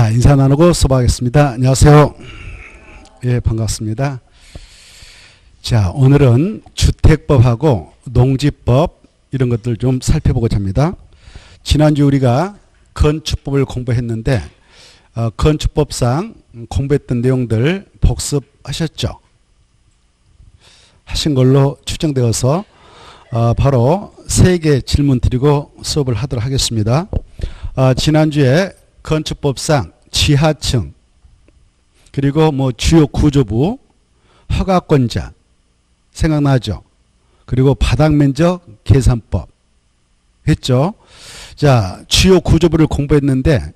자, 인사 나누고 수업하겠습니다. 안녕하세요. 예, 반갑습니다. 자, 오늘은 주택법하고 농지법 이런 것들 좀 살펴보고자 합니다. 지난주 우리가 건축법을 공부했는데 건축법상 공부했던 내용들 복습하셨죠? 하신 걸로 추정되어서 바로 3개 질문 드리고 수업을 하도록 하겠습니다. 지난주에 건축법상 지하층 그리고 주요 구조부 허가권자 생각나죠? 그리고 바닥면적 계산법 했죠? 자, 주요 구조부를 공부했는데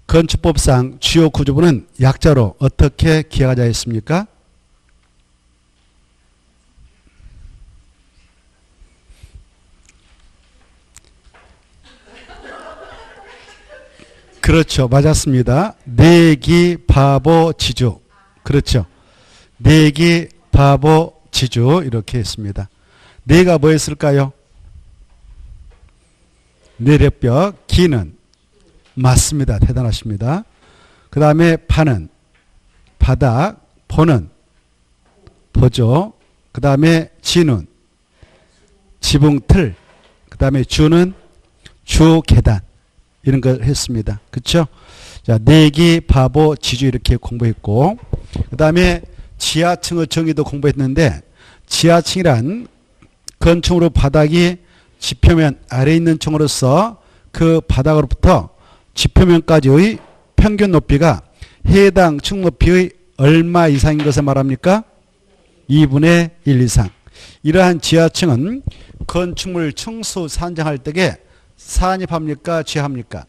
건축법상 주요 구조부는 약자로 어떻게 기하자 했습니까? 그렇죠. 맞았습니다. 내기, 바보, 지주. 그렇죠. 내기, 바보, 지주 이렇게 했습니다. 내가 뭐였을까요? 내력벽, 기는 맞습니다. 대단하십니다. 그 다음에 바는 바닥, 보는 보조, 그 다음에 지는 지붕틀, 그 다음에 주는 주 계단 이런 걸 했습니다. 그렇죠? 자, 내기, 바보, 지주 이렇게 공부했고 그 다음에 지하층의 정의도 공부했는데 지하층이란 건축으로 바닥이 지표면 아래에 있는 층으로서 그 바닥으로부터 지표면까지의 평균 높이가 해당 층 높이의 얼마 이상인 것을 말합니까? 2분의 1 이상. 이러한 지하층은 건축물 층수 산정할 때에 산입합니까? 취합니까?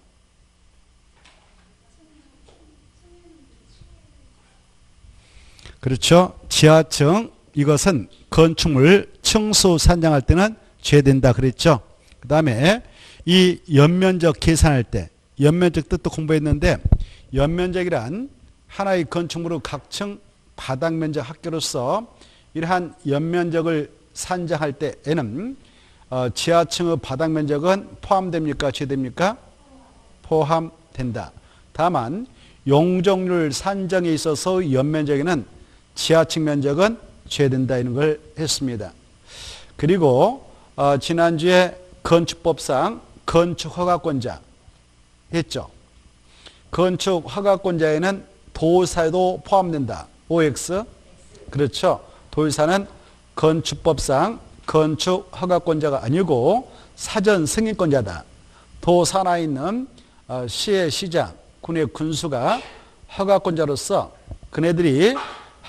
그렇죠. 지하층 이것은 건축물 층수 산정할 때는 제된다 그랬죠. 그 다음에 이 연면적 계산할 때 연면적 뜻도 공부했는데 연면적이란 하나의 건축물의 각층 바닥면적 합계로서 이러한 연면적을 산정할 때에는 지하층의 바닥 면적은 포함됩니까? 제됩니까? 포함된다. 다만 용적률 산정에 있어서 연면적에는 지하층 면적은 제된다 이런 걸 했습니다. 그리고 지난주에 건축법상 건축허가권자 했죠. 건축허가권자에는 도사도 포함된다. OX 그렇죠. 도사는 건축법상 건축 허가권자가 아니고 사전 승인권자다. 도 산하에 있는 시의 시장, 군의 군수가 허가권자로서 그네들이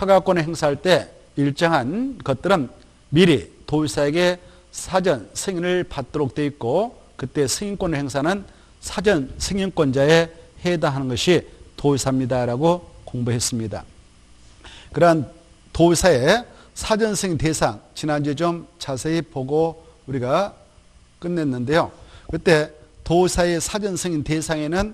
허가권을 행사할 때 일정한 것들은 미리 도의사에게 사전 승인을 받도록 되어 있고 그때 승인권을 행사는 사전 승인권자에 해당하는 것이 도의사입니다라고 공부했습니다. 그러한 도의사의 사전 승인 대상 지난주에 좀 자세히 보고 우리가 끝냈는데요. 그때 도사의 사전 승인 대상에는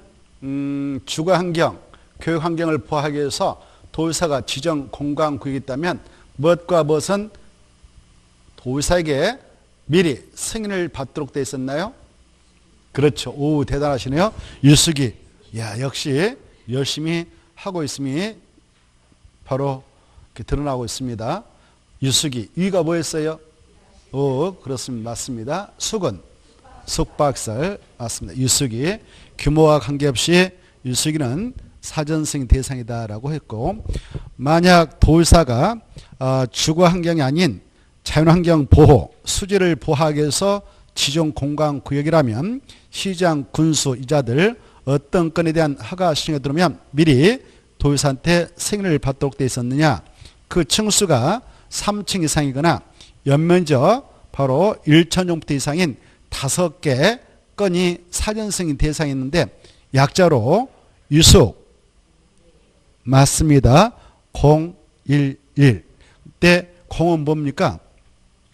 주거환경, 교육환경을 보호하기 위해서 도사가 지정 공간구역이 있다면 무엇과 무엇은 도사에게 미리 승인을 받도록 되어 있었나요? 그렇죠. 오, 대단하시네요. 유수기. 야, 역시 열심히 하고 있음이 바로 이렇게 드러나고 있습니다. 유수기. 위가 뭐였어요? 오, 그렇습니다. 맞습니다. 숙은 숙박설 맞습니다. 유수기. 규모와 관계없이 유수기는 사전승인 대상이다라고 했고 만약 도의사가 주거환경이 아닌 자연환경 보호, 수지를 보호하기 위해서 지정 공간구역이라면 시장, 군수, 이자들 어떤 건에 대한 허가 신청이 들어오면 미리 도의사한테 승인을 받도록 되어 있었느냐. 그 층수가 3층 이상이거나 연면적 바로 1,000제곱미터 이상인 5개 건이 사전 승인 대상이 있는데 약자로 유숙 맞습니다. 011. 그때 공은 뭡니까?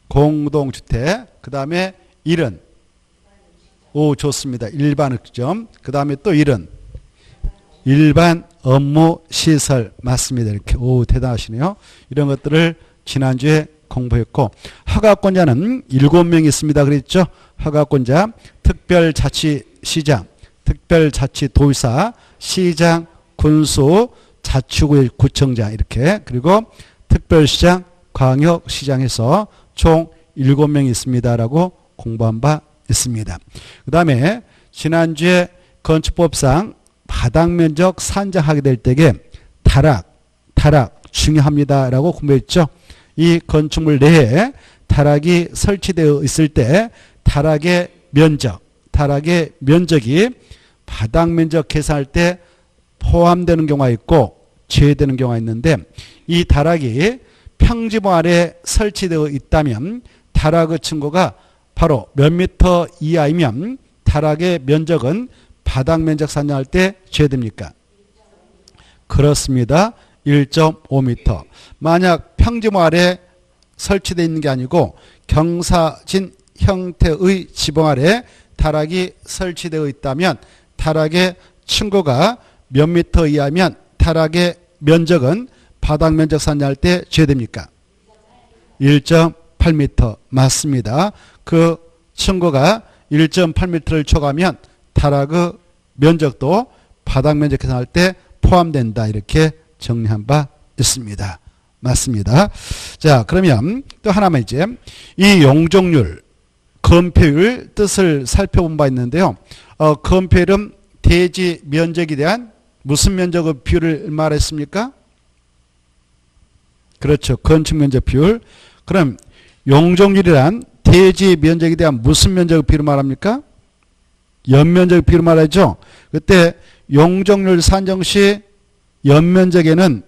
공동주택. 그 다음에 1은 오, 좋습니다. 일반 흑점. 그 다음에 또 1은 일반 업무 시설 맞습니다. 이렇게 오, 대단하시네요. 이런 것들을 지난주에 공부했고 허가권자는 7명 있습니다. 그랬죠? 허가권자 특별자치시장, 특별자치도의사, 시장, 군수, 자치구의 구청장 이렇게 그리고 특별시장, 광역시장에서 총 7명이 있습니다라고 공부한 바 있습니다. 그 다음에 지난주에 건축법상 바닥면적 산정하게 될 때에 타락 중요합니다라고 공부했죠. 이 건축물 내에 타락이 설치되어 있을 때 타락의 면적이 바닥면적 계산할 때 포함되는 경우가 있고 제외되는 경우가 있는데 이 타락이 평지봉 아래 설치되어 있다면 타락의 층고가 바로 몇 미터 이하이면 타락의 면적은 바닥면적 산정할 때 제외됩니까? 그렇습니다. 1.5m. 만약 평지봉 아래 설치되어 있는 게 아니고 경사진 형태의 지붕 아래 타락이 설치되어 있다면 타락의 층고가 몇 미터 이하면 타락의 면적은 바닥 면적 산정할 때 제외됩니까? 1.8m 맞습니다. 그 층고가 1.8m를 초과하면 타락의 면적도 바닥 면적 계산할 때 포함된다. 이렇게 정리한 바 있습니다. 맞습니다. 자, 그러면 또 하나만 이제 이 용적률, 건폐율 뜻을 살펴본 바 있는데요. 건폐율은 대지 면적에 대한 무슨 면적의 비율을 말했습니까? 그렇죠. 건축 면적 비율. 그럼 용적률이란 대지 면적에 대한 무슨 면적의 비율을 말합니까? 연면적의 비율을 말하죠. 그때 용적률 산정 시 연면적에는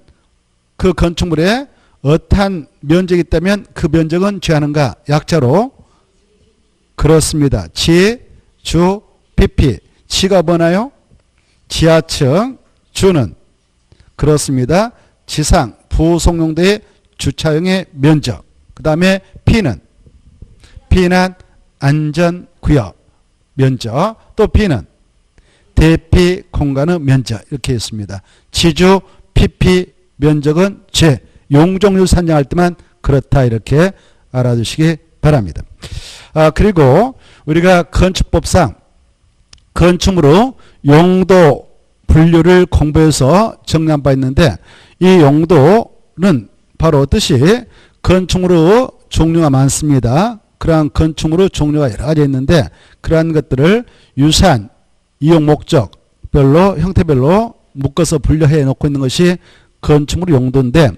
그 건축물에 어떠한 면적이 있다면 그 면적은 제하는가? 약자로 그렇습니다. 지, 주, PP. 지가 뭐나요? 지하층, 주는 그렇습니다. 지상, 부속용도의 주차용의 면적. 그 다음에 P는 안전구역 면적. 또 P는 대피 공간의 면적. 이렇게 있습니다. 지주, PP 면적은 제 용적률 산정할 때만 그렇다. 이렇게 알아두시기 바랍니다. 그리고 우리가 건축법상 건축물의 용도 분류를 공부해서 정리한 바 있는데 이 용도는 바로 뜻이 건축물의 종류가 많습니다. 그러한 건축물의 종류가 여러 가지 있는데 그러한 것들을 유사한 이용 목적별로 형태별로 묶어서 분류해 놓고 있는 것이 건축물 용도인데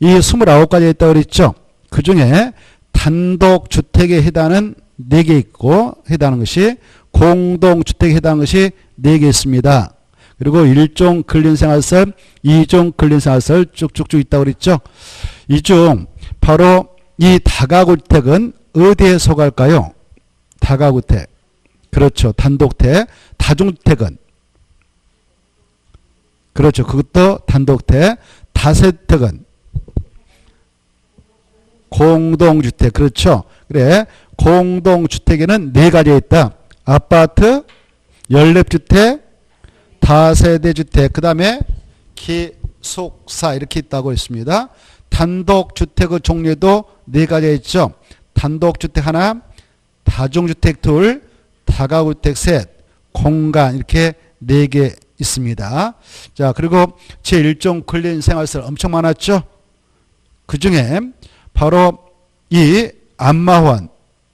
이 29가지 있다고 그랬죠. 그 중에 단독주택에 해당하는 4개 있고 해당하는 것이 공동주택에 해당하는 것이 4개 있습니다. 그리고 1종 근린생활설, 2종 근린생활설 쭉쭉쭉 있다고 그랬죠. 이 중 바로 이 다가구주택은 어디에 속할까요? 다가구주택. 그렇죠. 단독주택. 다중주택은 그렇죠. 그것도 단독주택. 다세대주택은 공동주택. 그렇죠. 그래. 공동주택에는 4가지 있다. 아파트, 연립주택, 다세대주택, 그 다음에 기숙사 이렇게 있다고 했습니다. 단독주택의 종류도 4가지 있죠. 단독주택 하나, 다중주택 둘, 다가구주택 셋, 공간 이렇게 4개 있습니다. 자, 그리고 제1종 근린생활설 엄청 많았죠. 그 중에 바로 이 안마원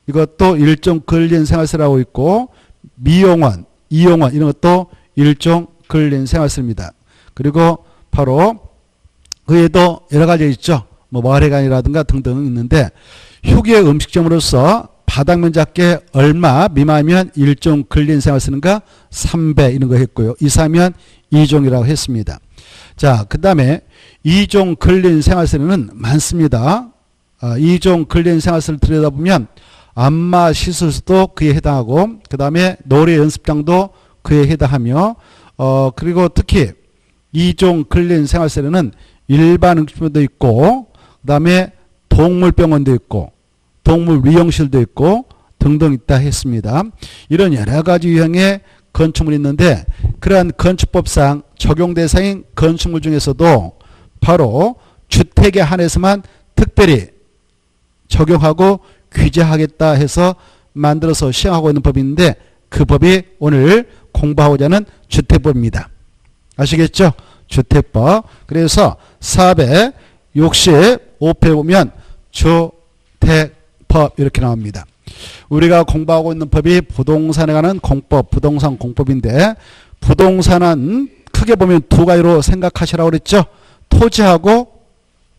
이것도 1종 근린생활설하고 있고 미용원, 이용원 이런 것도 1종 근린생활설입니다. 그리고 바로 그 외에도 여러 가지 있죠. 뭐 마을회관이라든가 등등 있는데 휴게 음식점으로서 바닥면 작게 얼마 미만이면 1종 근린생활설인가 3배 이런 거 했고요. 이상이면 2종이라고 했습니다. 자, 그 다음에 2종 근린생활설에는 많습니다. 2종 근린생활설을 들여다보면 안마 시설도 그에 해당하고 그 다음에 노래 연습장도 그에 해당하며 그리고 특히 2종 근린생활설에는 일반 음식점도 있고 그 다음에 동물병원도 있고 동물미용실도 있고 등등 있다 했습니다. 이런 여러 가지 유형의 건축물이 있는데 그러한 건축법상 적용 대상인 건축물 중에서도 바로 주택에 한해서만 특별히 적용하고 규제하겠다 해서 만들어서 시행하고 있는 법인데 그 법이 오늘 공부하고자 하는 주택법입니다. 아시겠죠? 주택법. 그래서 465페 보면 주택법 이렇게 나옵니다. 우리가 공부하고 있는 법이 부동산에 관한 공법, 부동산 공법인데 부동산은 크게 보면 두 가지로 생각하시라고 그랬죠. 토지하고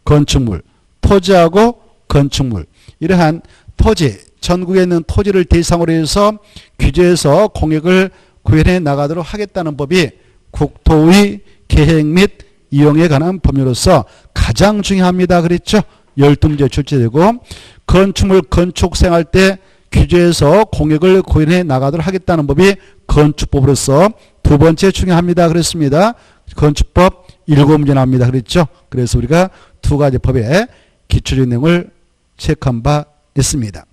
건축물, 토지하고 건축물. 이러한 토지, 전국에 있는 토지를 대상으로 해서 규제해서 공역을 구현해 나가도록 하겠다는 법이 국토의 계획 및 이용에 관한 법률로서 가장 중요합니다. 그랬죠. 12문제 출제되고 건축물 건축생활 때 규제해서 공역을 구현해 나가도록 하겠다는 법이 건축법으로서 두 번째 중요합니다. 그랬습니다. 건축법 7문제 나옵니다. 그랬죠. 그래서 우리가 두 가지 법의 기초적인 내용을 체크한 바 있습니다.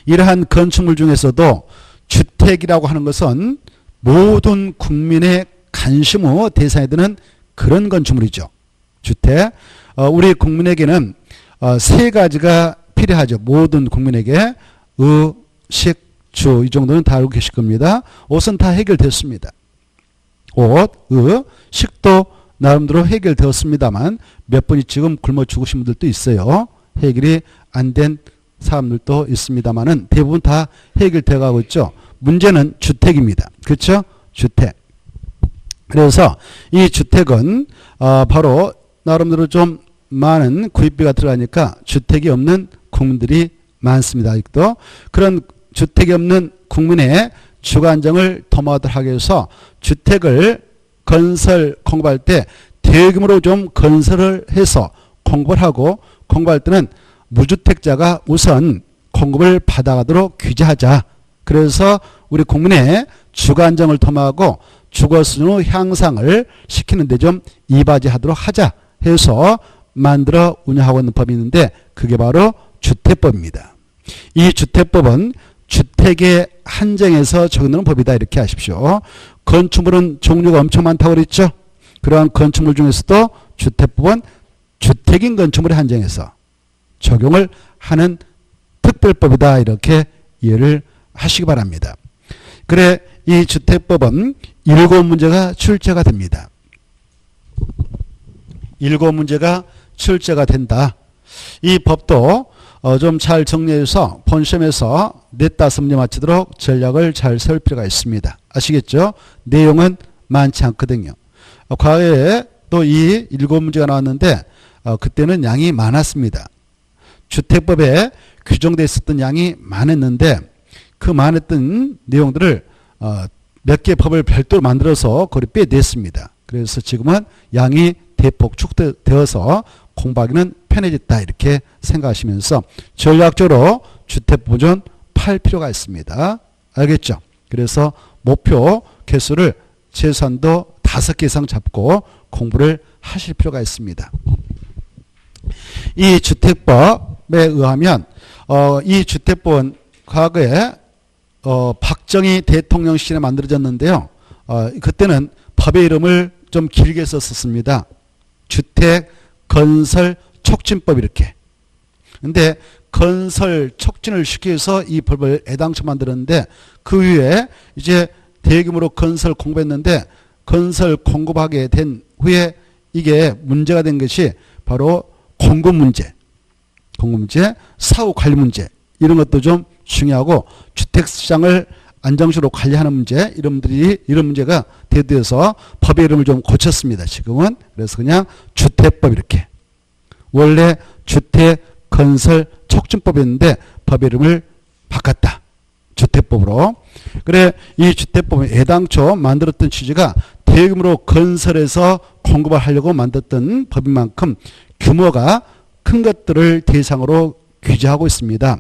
이러한 건축물 중에서도 주택이라고 하는 것은 모든 국민의 관심의 대상이 되는 그런 건축물이죠. 주택. 우리 국민에게는 세 가지가 필요하죠. 모든 국민에게 의, 식, 주 이 정도는 다 알고 계실 겁니다. 옷은 다 해결됐습니다. 옷, 의, 식도 나름대로 해결되었습니다만 몇 분이 지금 굶어 죽으신 분들도 있어요. 해결이 안 된 사람들도 있습니다만은 대부분 다 해결되어 가고 있죠. 문제는 주택입니다. 그렇죠? 주택. 그래서 이 주택은 바로 나름대로 좀 많은 구입비가 들어가니까 주택이 없는 국민들이 많습니다. 아직도. 그런 주택이 없는 국민의 주거안정을 도모하도록 하기 위해서 주택을 건설 공급할 때 대규모로 좀 건설을 해서 공급을 하고 공급할 때는 무주택자가 우선 공급을 받아가도록 규제하자. 그래서 우리 국민의 주거안정을 도모하고 주거수준의 향상을 시키는 데 좀 이바지하도록 하자 해서 만들어 운영하고 있는 법이 있는데 그게 바로 주택법입니다. 이 주택법은 주택의 한정에서 적용되는 법이다 이렇게 하십시오. 건축물은 종류가 엄청 많다고 그랬죠. 그러한 건축물 중에서도 주택법은 주택인 건축물에 한정해서 적용을 하는 특별법이다 이렇게 이해를 하시기 바랍니다. 그래 이 주택법은 7문제가 출제가 됩니다. 7문제가 출제가 된다. 이 법도 좀 잘 정리해서 본시험에서 4-5문제 맞추도록 전략을 잘 세울 필요가 있습니다. 아시겠죠? 내용은 많지 않거든요. 과거에 또 이 7문제가 나왔는데 그때는 양이 많았습니다. 주택법에 규정되어 있었던 양이 많았는데 그 많았던 내용들을 몇 개 법을 별도로 만들어서 그걸 빼냈습니다. 그래서 지금은 양이 대폭 축되어서 공부하기는 편해졌다 이렇게 생각하시면서 전략적으로 주택법을 좀 팔 필요가 있습니다. 알겠죠? 그래서 목표 개수를 최소한도 5개 이상 잡고 공부를 하실 필요가 있습니다. 이 주택법에 의하면 이 주택법은 과거에 박정희 대통령 시절에 만들어졌는데요. 그때는 법의 이름을 좀 길게 썼습니다. 주택 건설 촉진법 이렇게. 근데 건설 촉진을 시키기 위해서 이 법을 애당초 만들었는데 그 후에 이제 대규모로 건설 공급했는데 건설 공급하게 된 후에 이게 문제가 된 것이 바로 공급 문제, 사후 관리 문제 이런 것도 좀 중요하고 주택시장을 안정적으로 관리하는 문제 이런 문제가 대두해서 법의 이름을 좀 고쳤습니다. 지금은. 그래서 그냥 주택법 이렇게. 원래 주택 건설 촉진법이었는데 법의 이름을 바꿨다. 주택법으로. 그래 이 주택법은 애당초 만들었던 취지가 대규모로 건설해서 공급을 하려고 만들었던 법인 만큼 규모가 큰 것들을 대상으로 규제하고 있습니다.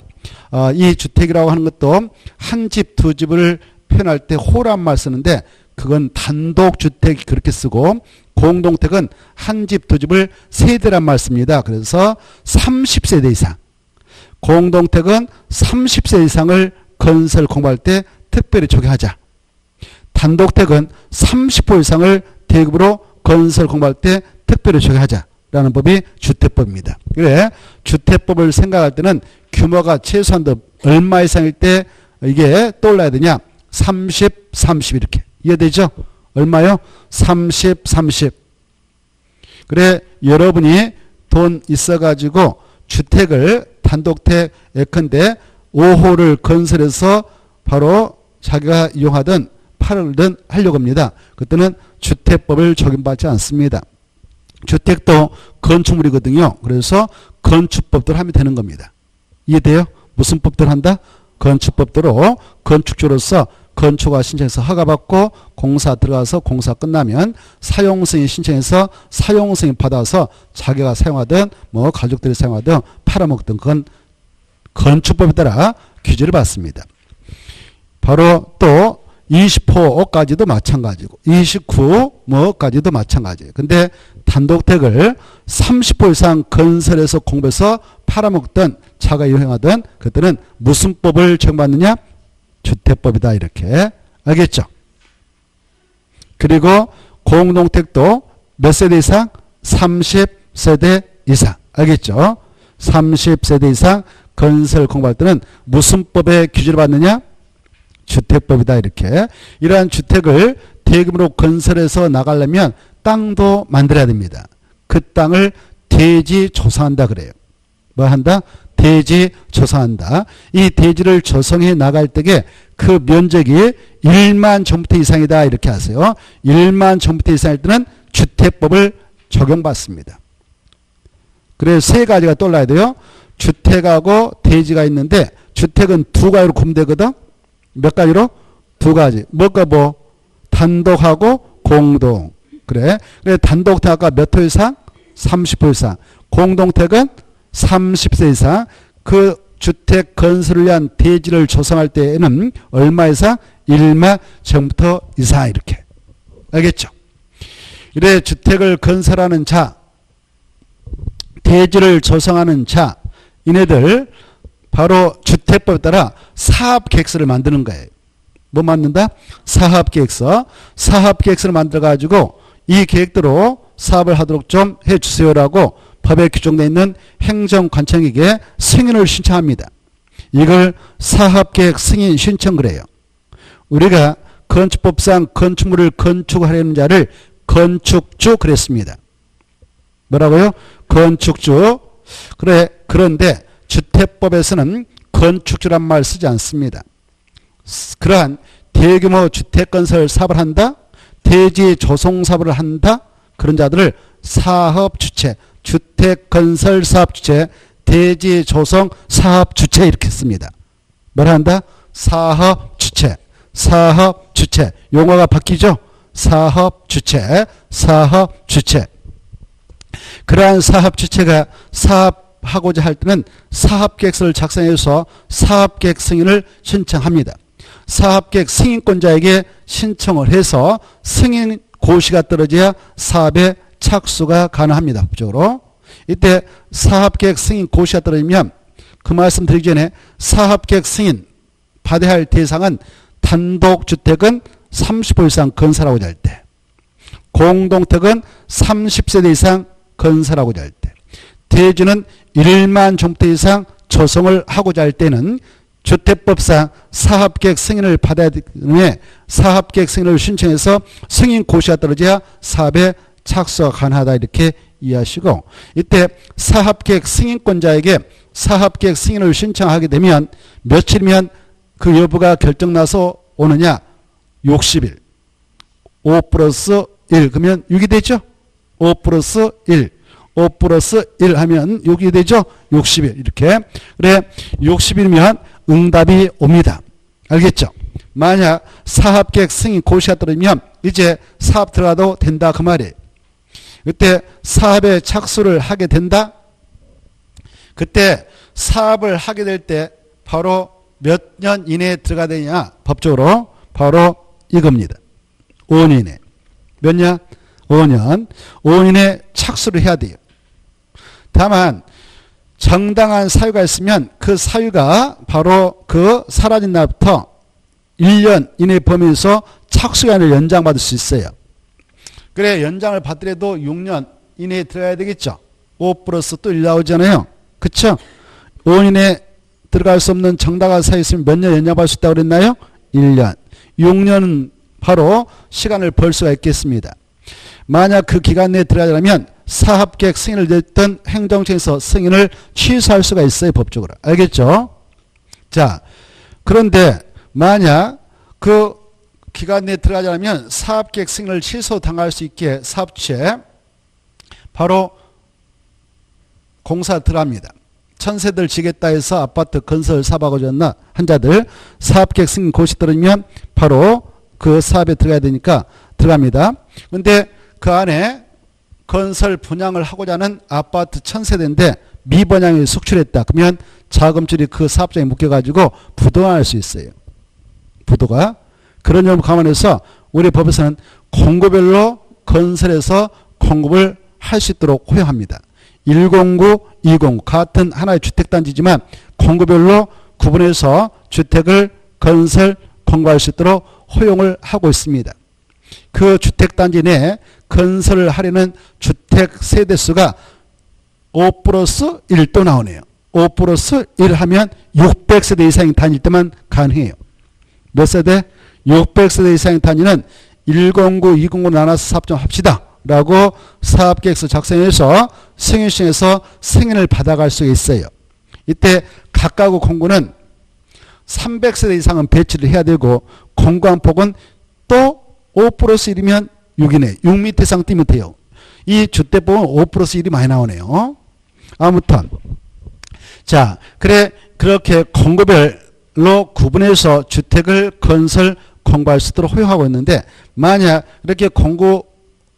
이 주택이라고 하는 것도 한 집, 두 집을 표현할 때 호란 말 쓰는데 그건 단독주택 그렇게 쓰고 공동택은 한 집, 두 집을 세대란 말 씁니다. 그래서 30세대 이상. 공동택은 30세 이상을 건설 공부할 때 특별히 적용하자. 단독택은 30호 이상을 대급으로 건설 공부할 때 특별히 적용하자. 라는 법이 주택법입니다. 그래 주택법을 생각할 때는 규모가 최소한도 얼마 이상일 때 이게 떠올라야 되냐? 30, 30 이렇게. 이해되죠? 얼마요? 30, 30. 그래 여러분이 돈 있어가지고 주택을 단독택 예컨대 5호를 건설해서 바로 자기가 이용하든 팔든 하려고 합니다. 그때는 주택법을 적용받지 않습니다. 주택도 건축물이거든요. 그래서 건축법대로 하면 되는 겁니다. 이해돼요? 무슨 법대로 한다? 건축법대로 건축주로서 건축가 신청해서 허가받고 공사 들어가서 공사 끝나면 사용승인 신청해서 사용승인 받아서 자기가 사용하든 뭐 가족들이 사용하든 팔아먹든 그건 건축법에 따라 규제를 받습니다. 바로 또 20호까지도 마찬가지고 29호까지도 마찬가지예요. 근데 단독택을 30호 이상 건설해서 공부해서 팔아먹든 자가 이용하든 그때는 무슨 법을 적용받느냐? 주택법이다 이렇게 알겠죠? 그리고 공동택도 몇 세대 이상? 30세대 이상 알겠죠? 30세대 이상 건설 공부할 때는 무슨 법의 규제를 받느냐? 주택법이다 이렇게. 이러한 주택을 대규모로 건설해서 나가려면 땅도 만들어야 됩니다. 그 땅을 대지 조성한다 그래요. 뭐 한다? 대지 조성한다. 이 대지를 조성해 나갈 때에 그 면적이 1만 제곱미터 이상이다 이렇게 하세요. 1만 제곱미터 이상일 때는 주택법을 적용받습니다. 그래서 세 가지가 떠올라야 돼요. 주택하고 대지가 있는데 주택은 두 가지로 구분 되거든. 몇 가지로? 두 가지. 뭐가 뭐? 단독하고 공동. 그래 단독택 아까 몇 호 이상? 30호 이상. 공동택은 30세 이상. 그 주택 건설을 위한 대지를 조성할 때에는 얼마 이상? 1만 제곱미터 이상 이렇게. 알겠죠? 이래 주택을 건설하는 자, 대지를 조성하는 자, 이네들 바로 주택법에 따라 사업계획서를 만드는 거예요. 뭐 만든다? 사업계획서. 사업계획서를 만들어가지고 이 계획대로 사업을 하도록 좀 해주세요라고 법에 규정되어 있는 행정관청에게 승인을 신청합니다. 이걸 사업계획 승인 신청 그래요. 우리가 건축법상 건축물을 건축하려는 자를 건축주 그랬습니다. 뭐라고요? 건축주. 그런데 주택법에서는 건축주란 말 쓰지 않습니다. 그러한 대규모 주택건설 사업을 한다? 대지 조성 사업을 한다? 그런 자들을 사업주체, 주택건설 사업주체, 대지 조성 사업주체 이렇게 씁니다. 뭐라 한다? 사업주체, 사업주체. 용어가 바뀌죠? 사업주체, 사업주체. 그러한 사업주체가 사업하고자 할 때는 사업계획서를 작성해서 사업계획 승인을 신청합니다. 사업계획 승인권자에게 신청을 해서 승인 고시가 떨어져야 사업에 착수가 가능합니다. 법적으로. 이때 사업계획 승인 고시가 떨어지면 그 말씀 드리기 전에 사업계획 승인 받아야 할 대상은 단독주택은 30호 이상 건설하고자 할 때, 공동택은 30세대 이상 건설하고자 할 때, 대지는 1만 제곱미터 이상 조성을 하고자 할 때는 주택법상 사업계획 승인을 받아야 되는데 사업계획 승인을 신청해서 승인 고시가 떨어져야 사업에 착수가 가능하다 이렇게 이해하시고, 이때 사업계획 승인권자에게 사업계획 승인을 신청하게 되면 며칠이면 그 여부가 결정나서 오느냐? 60일. 5 플러스 1 그러면 6이 되죠? 5 플러스 1. 5 플러스 1 하면 6이 되죠? 60일. 이렇게. 그래, 60일이면 응답이 옵니다. 알겠죠? 만약 사업계획 승인 고시가 떨어지면 이제 사업 들어가도 된다 그 말이에요. 그때 사업에 착수를 하게 된다? 그때 사업을 하게 될 때 바로 몇 년 이내에 들어가야 되냐? 법적으로 바로 이겁니다. 5년 이내. 몇 년? 5년. 5년 이내에 착수를 해야 돼요. 다만 정당한 사유가 있으면 그 사유가 바로 그 사라진 날부터 1년 이내 범위에서 착수기간을 연장받을 수 있어요. 그래 연장을 받더라도 6년 이내에 들어가야 되겠죠. 5 플러스 또 1 나오잖아요. 그쵸? 5년 이내에 들어갈 수 없는 정당한 사유 있으면 몇 년 연장받을 수 있다고 그랬나요? 1년. 6년 바로 시간을 벌 수가 있겠습니다. 만약 그 기간 내에 들어가려면 사업계획 승인을 냈던 행정처에서 승인을 취소할 수가 있어요. 법적으로. 알겠죠? 자, 그런데 만약 그 기간 내에 들어가려면 사업계획 승인을 취소당할 수 있게 사업체 바로 공사 들어갑니다. 천세들 지겠다 해서 아파트 건설 사업하고 졌나 한자들 사업계획 승인 고시 들으면 바로 그 사업에 들어가야 되니까 들어갑니다. 근데 그 안에 건설 분양을 하고자 하는 아파트 천세대인데 미분양이 속출했다. 그러면 자금줄이 그 사업장에 묶여가지고 부도가 날 수 있어요. 부도가. 그런 점을 감안해서 우리 법에서는 공고별로 건설해서 공급을 할 수 있도록 허용합니다. 109, 209 같은 하나의 주택단지지만 공고별로 구분해서 주택을 건설 공급할 수 있도록 허용을 하고 있습니다. 그 주택단지 내에 건설을 하려는 주택 세대수가 5 플러스 1도 나오네요. 5 플러스 1 하면 600세대 이상의 단위일 때만 가능해요. 몇 세대? 600세대 이상의 단위는 109, 209 나눠서 사업 좀 합시다. 라고 사업계획서 작성해서 승인시에서 승인을 받아갈 수 있어요. 이때 각가구 공구는 300세대 이상은 배치를 해야 되고 공구한 폭은 또 5 플러스 1이면 6이네. 6m 이상 뛰면 돼요. 이 주택법은 5 플러스 1이 많이 나오네요. 아무튼 자, 그래 그렇게 공구별로 구분해서 주택을 건설 공부할 수 있도록 허용하고 있는데 만약 이렇게 공구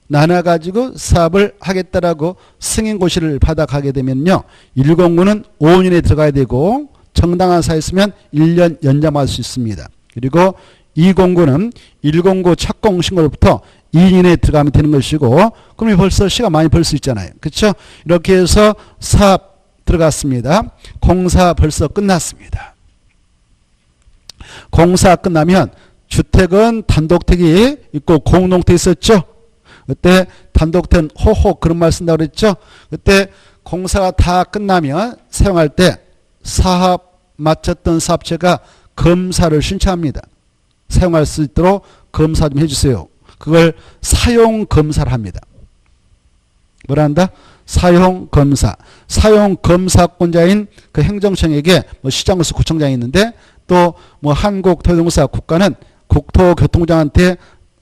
나눠가지고 사업을 하겠다라고 승인 고시를 받아가게 되면요. 109는 5년에 들어가야 되고 정당한 사였으면 1년 연장받을 수 있습니다. 그리고 209는 109 착공 신고로부터 2년에 들어가면 되는 것이고 그럼 벌써 시간 많이 벌 수 있잖아요. 그렇죠? 이렇게 해서 사업 들어갔습니다. 공사 벌써 끝났습니다. 공사 끝나면 주택은 단독택이 있고 공동택이 있었죠. 그때 단독택은 호호 그런 말 쓴다고 그랬죠. 그때 공사가 다 끝나면 사용할 때 사업 마쳤던 사업체가 검사를 신청합니다. 사용할 수 있도록 검사 좀 해주세요. 그걸 사용검사를 합니다. 뭐라 한다? 사용검사. 사용검사권자인 그 행정청에게 뭐 시장으로서 구청장이 있는데 또 뭐 한국토경사 국가는 국토교통장한테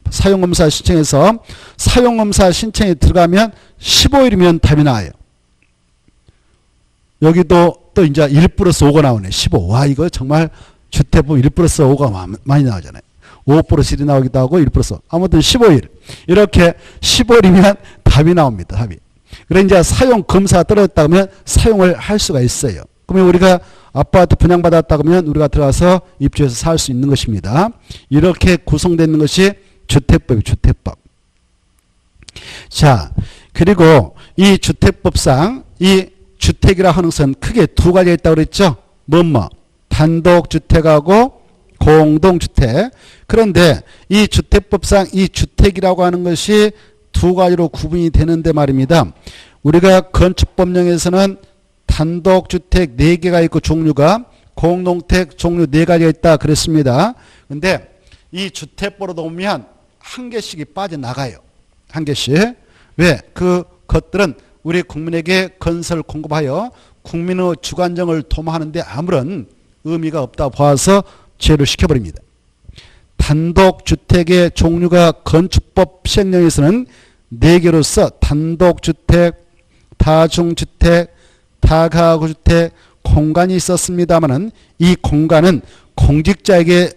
사용검사 신청해서 사용검사 신청에 들어가면 15일이면 답이 나와요. 여기도 또 이제 1 플러스 5가 나오네. 15. 와, 이거 정말 주택법 1 플러스 5가 많이 나오잖아요. 5 플러스 1이 나오기도 하고 1 플러스 5. 아무튼 15일. 이렇게 15일이면 답이 나옵니다. 답이. 그래 이제 사용검사가 떨어졌다 그러면 사용을 할 수가 있어요. 그러면 우리가 아파트 분양받았다 그러면 우리가 들어가서 입주해서 살 수 있는 것입니다. 이렇게 구성되는 것이 주택법이에요. 주택법. 자, 그리고 이 주택법상 이 주택이라 하는 것은 크게 두 가지가 있다고 그랬죠. 뭐뭐 단독주택하고 공동주택. 그런데 이 주택법상 이 주택이라고 하는 것이 두 가지로 구분이 되는데 말입니다. 우리가 건축법령에서는 단독주택 4개가 있고 종류가 공동택 종류 4가지가 있다 그랬습니다. 근데 이 주택법으로 보면 한 개씩이 빠져나가요. 한 개씩. 왜? 그 것들은 우리 국민에게 건설 공급하여 국민의 주관정을 도모하는데 아무런 의미가 없다 봐서 제외를 시켜버립니다. 단독주택의 종류가 건축법 시행령에서는 4개로서 단독주택, 다중주택, 다가구주택, 공간이 있었습니다마는 이 공간은 공직자에게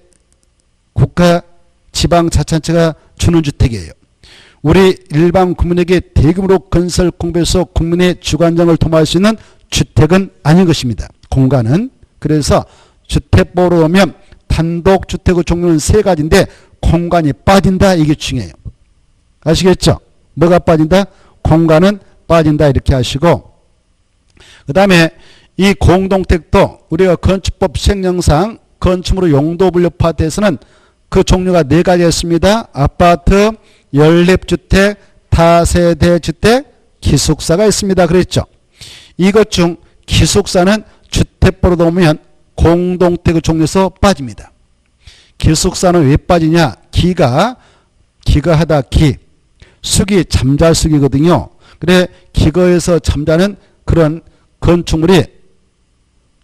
국가 지방자치단체가 주는 주택이에요. 우리 일반 국민에게 대규모로 건설 공부해서 국민의 주관정을 도모할 수 있는 주택은 아닌 것입니다. 공간은. 그래서 주택법으로 보면 단독주택의 종류는 3가지인데 공간이 빠진다. 이게 중요해요. 아시겠죠? 뭐가 빠진다? 공간은 빠진다. 이렇게 하시고 그 다음에 이 공동택도 우리가 건축법 시행령상 건축물의 용도 분류 파트에서는 그 종류가 4가지가 있습니다. 아파트, 연립주택, 다세대주택, 기숙사가 있습니다. 그랬죠. 이것 중 기숙사는 주택법으로 보면 공동택의 종류에서 빠집니다. 기숙사는 왜 빠지냐? 기거하다 기. 숙이 잠잘 숙이거든요. 그래 기거에서 잠자는 그런 건축물이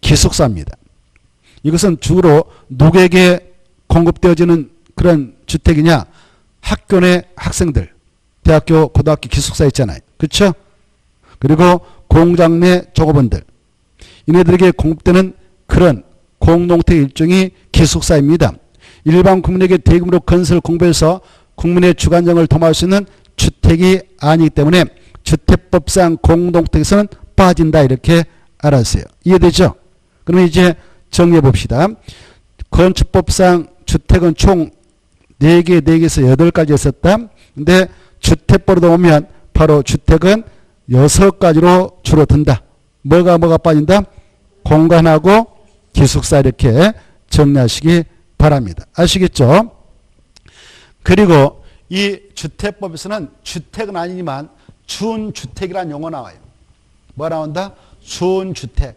기숙사입니다. 이것은 주로 누구에게 공급되어지는 그런 주택이냐? 학교 내 학생들, 대학교, 고등학교 기숙사 있잖아요. 그렇죠? 그리고 공장 내 종업원들. 이네들에게 공급되는 그런 공동체 일종이 기숙사입니다. 일반 국민에게 대규모로 건설 공부해서 국민의 주관정을 도모할 수 있는 주택이 아니기 때문에 주택법상 공동택에서는 빠진다 이렇게 알았어요. 이해되죠? 그러면 이제 정리해 봅시다. 건축법상 주택은 총 4개, 4개에서 8가지 있었다. 근데 주택법으로 보면 바로 주택은 6가지로 줄어든다. 뭐가 빠진다? 공간하고 기숙사 이렇게 정리하시기 바랍니다. 아시겠죠? 그리고 이 주택법에서는 주택은 아니지만 준주택이라는 용어 나와요. 뭐 나온다? 준주택.